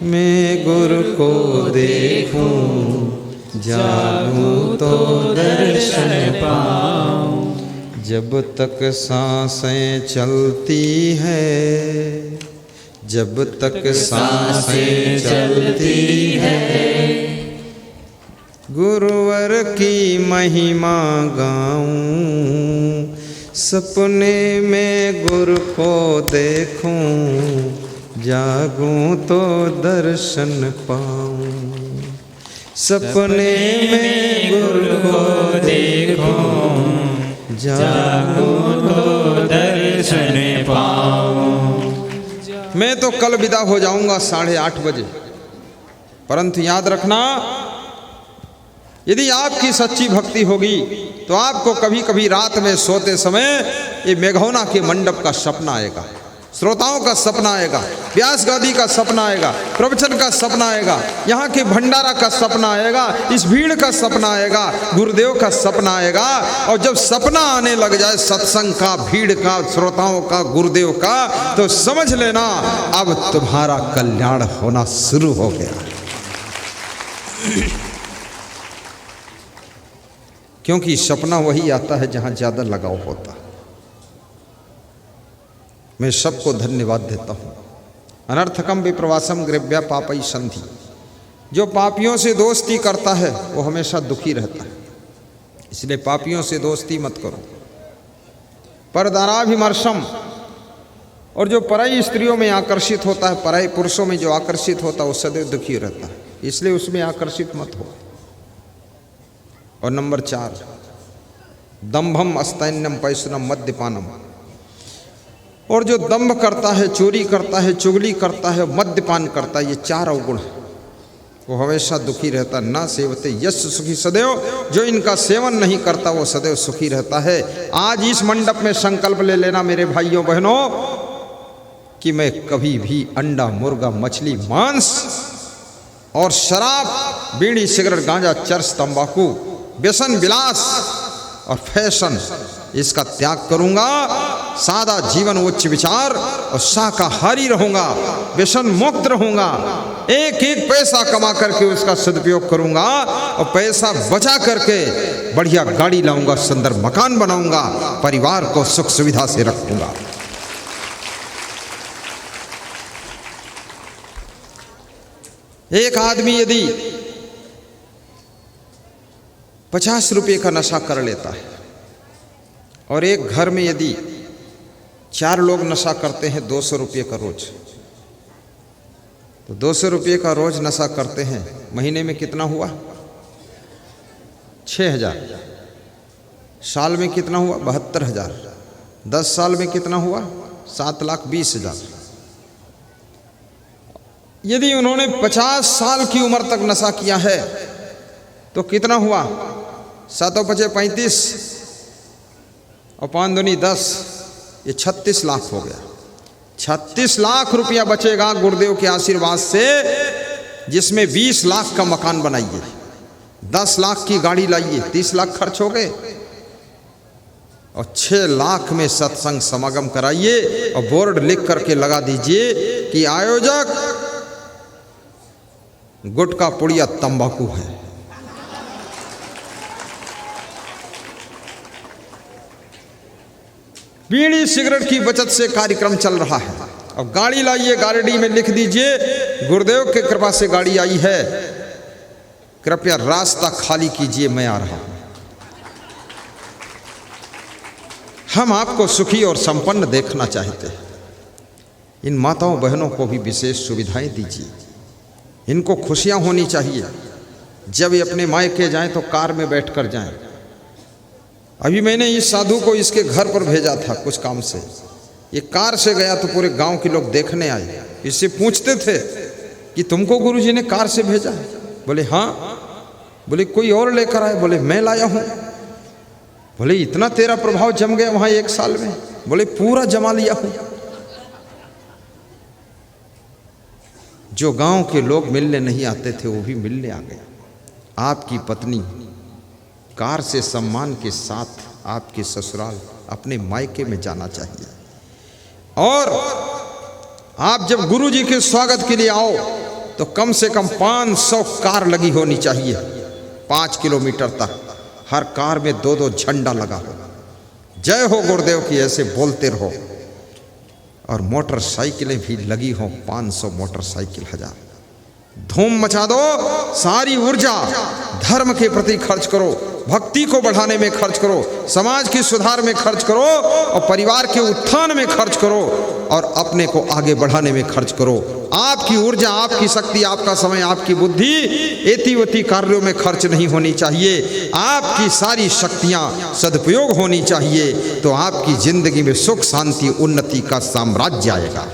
मैं गुरु को देखूं, जागूं तो दर्शन पाऊं। जब तक सांसें चलती है, जब तक सांसें चलती है, गुरुवर की महिमा गाऊं। सपने में गुरु को देखूं, जागूं तो दर्शन पाऊं। सपने में गुरु को देखूं, जागूं तो दर्शन पाऊं। मैं तो कल विदा हो जाऊंगा 8:30 बजे, परंतु याद रखना, यदि आपकी सच्ची भक्ति होगी तो आपको कभी कभी रात में सोते समय ये मेघौना के मंडप का सपना आएगा, श्रोताओं का सपना आएगा, व्यास गादी का सपना आएगा, प्रवचन का सपना आएगा, यहाँ के भंडारा का सपना आएगा, इस भीड़ का सपना आएगा, गुरुदेव का सपना आएगा। और जब सपना आने लग जाए सत्संग का, भीड़ का, श्रोताओं का, गुरुदेव का, तो समझ लेना अब तुम्हारा कल्याण होना शुरू हो गया। क्योंकि सपना वही आता है जहां ज्यादा लगाव होता है। मैं सबको धन्यवाद देता हूँ। अनर्थकम विप्रवासम गृभ्या पापई संधि। जो पापियों से दोस्ती करता है वो हमेशा दुखी रहता है, इसलिए पापियों से दोस्ती मत करो। परदाराभिमर्शम, और जो पराई स्त्रियों में आकर्षित होता है, पराई पुरुषों में जो आकर्षित होता है वो सदैव दुखी रहता है, इसलिए उसमें आकर्षित मत हो। और नंबर 4, दंभम अस्तैन्यम पैसुनम मद्यपानम। और जो दंभ करता है, चोरी करता है, चुगली करता है, मद्यपान करता है, ये 4 अवगुण है, वो हमेशा दुखी रहता। ना सेवते यश सुखी सदैव, जो इनका सेवन नहीं करता वो सदैव सुखी रहता है। आज इस मंडप में संकल्प ले लेना मेरे भाइयों बहनों कि मैं कभी भी अंडा, मुर्गा, मछली, मांस और शराब, बीड़ी, सिगरेट, गांजा, चरस, तंबाकू, व्यसन, विलास और फैशन, इसका त्याग करूंगा। सादा जीवन, उच्च विचार और शाकाहारी रहूंगा, व्यसन मुक्त रहूंगा। एक एक पैसा कमा करके उसका सदुपयोग करूंगा और पैसा बचा करके बढ़िया गाड़ी लाऊंगा, सुंदर मकान बनाऊंगा, परिवार को सुख सुविधा से रखूंगा। एक आदमी यदि 50 रुपये का नशा कर लेता है और एक घर में यदि 4 लोग नशा करते हैं 200 रुपये का रोज, तो 200 रुपये का रोज नशा करते हैं, महीने में कितना हुआ? 6000। साल में कितना हुआ? 72,000। 10 साल में कितना हुआ? 7,20,000। यदि उन्होंने 50 साल की उम्र तक नशा किया है तो कितना हुआ? 7 और 5 35 और 5 दूनी 10, ये 36 लाख हो गया। 36 लाख रुपया बचेगा गुरुदेव के आशीर्वाद से, जिसमें 20 लाख का मकान बनाइए, 10 लाख की गाड़ी लाइए, 30 लाख खर्च हो गए, और 6 लाख में सत्संग समागम कराइए और बोर्ड लिख करके लगा दीजिए कि आयोजक गुटखा पुड़िया तंबाकू है। बीड़ी सिगरेट की बचत से कार्यक्रम चल रहा है, और गाड़ी लाइए, गाड़ी में लिख दीजिए गुरुदेव के कृपा से गाड़ी आई है, कृपया रास्ता खाली कीजिए, मैं आ रहा हूं। हम आपको सुखी और संपन्न देखना चाहते हैं। इन माताओं बहनों को भी विशेष सुविधाएं दीजिए, इनको खुशियां होनी चाहिए। जब ये अपने मायके जाएं तो कार में बैठकर जाएं। अभी मैंने इस साधु को इसके घर पर भेजा था कुछ काम से, ये कार से गया तो पूरे गांव के लोग देखने आए, इससे पूछते थे कि तुमको गुरुजी ने कार से भेजा? बोले हाँ। बोले कोई और लेकर आए? बोले मैं लाया हूं। बोले इतना तेरा प्रभाव जम गया वहां 1 साल में? बोले पूरा जमा लिया हूं। जो गांव के लोग मिलने नहीं आते थे वो भी मिलने आ गए। आपकी पत्नी कार से सम्मान के साथ आपके ससुराल अपने मायके में जाना चाहिए। और आप जब गुरु जी के स्वागत के लिए आओ तो कम से कम 500 कार लगी होनी चाहिए, 5 किलोमीटर तक हर कार में 2-2 झंडा लगा हो, जय हो गुरुदेव की ऐसे बोलते रहो। और मोटरसाइकिलें भी लगी हो, 500 मोटरसाइकिल, 1000। धूम मचा दो, सारी ऊर्जा धर्म के प्रति खर्च करो, भक्ति को बढ़ाने में खर्च करो, समाज की सुधार में खर्च करो, और परिवार के उत्थान में खर्च करो, और अपने को आगे बढ़ाने में खर्च करो। आपकी ऊर्जा, आपकी शक्ति, आपका समय, आपकी बुद्धि एतिवती कार्यों में खर्च नहीं होनी चाहिए। आपकी सारी शक्तियां सदुपयोग होनी चाहिए, तो आपकी जिंदगी में सुख शांति उन्नति का साम्राज्य आएगा।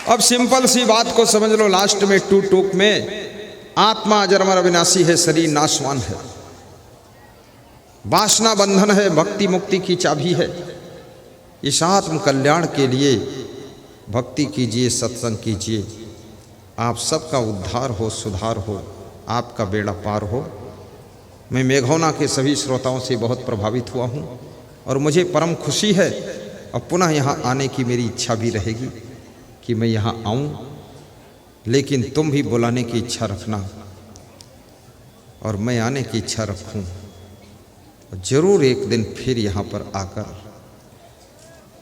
अब सिंपल सी बात को समझ लो, लास्ट में टूक में, आत्मा अजरमर अविनाशी है, शरीर नाशवान है, वासना बंधन है, भक्ति मुक्ति की चाबी है। इस आत्म कल्याण के लिए भक्ति कीजिए, सत्संग कीजिए, आप सबका उद्धार हो, सुधार हो, आपका बेड़ा पार हो। मैं मेघौना के सभी श्रोताओं से बहुत प्रभावित हुआ हूँ, और मुझे परम खुशी है, और पुनः यहाँ आने की मेरी इच्छा भी रहेगी कि मैं यहाँ आऊँ, लेकिन तुम भी बुलाने की इच्छा रखना और मैं आने की इच्छा रखूँ। जरूर एक दिन फिर यहाँ पर आकर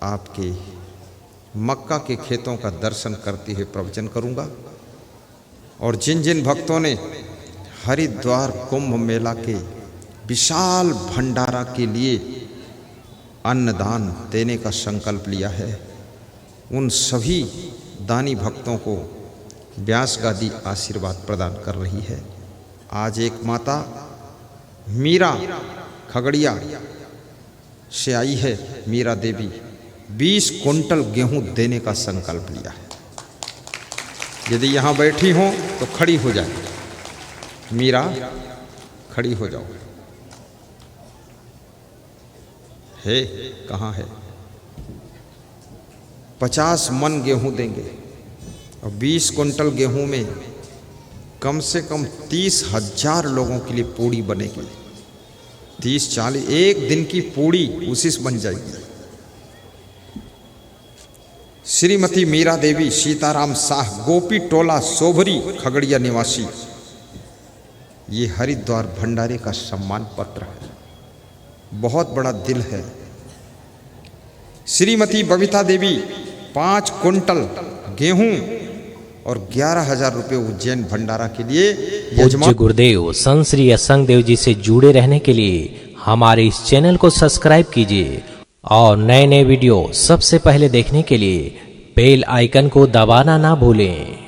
आपके मक्का के खेतों का दर्शन करते हुए प्रवचन करूँगा। और जिन जिन भक्तों ने हरिद्वार कुंभ मेला के विशाल भंडारा के लिए अन्नदान देने का संकल्प लिया है, उन सभी दानी भक्तों को व्यास गादी आशीर्वाद प्रदान कर रही है। आज एक माता मीरा खगड़िया से आई है, मीरा देवी, 20 कुंटल गेहूं देने का संकल्प लिया है। यदि यहाँ बैठी हो तो खड़ी हो जाए, मीरा खड़ी हो जाओ। है कहाँ है? 50 मन गेहूं देंगे, और 20 कुंटल गेहूं में कम से कम 30,000 लोगों के लिए पूड़ी बनेगी। 30-40 एक दिन की पूड़ी उसी से बन जाएगी। श्रीमती मीरा देवी सीताराम शाह, गोपी टोला, सोभरी, खगड़िया निवासी, ये हरिद्वार भंडारे का सम्मान पत्र है। बहुत बड़ा दिल है। श्रीमती बबीता देवी 5 कुंटल गेहूं और 11,000 रुपये उज्जैन भंडारा के लिए पूज्य गुरुदेव संत श्री असंग देव जी से जुड़े रहने के लिए हमारे इस चैनल को सब्सक्राइब कीजिए और नए नए वीडियो सबसे पहले देखने के लिए बेल आइकन को दबाना ना भूलें।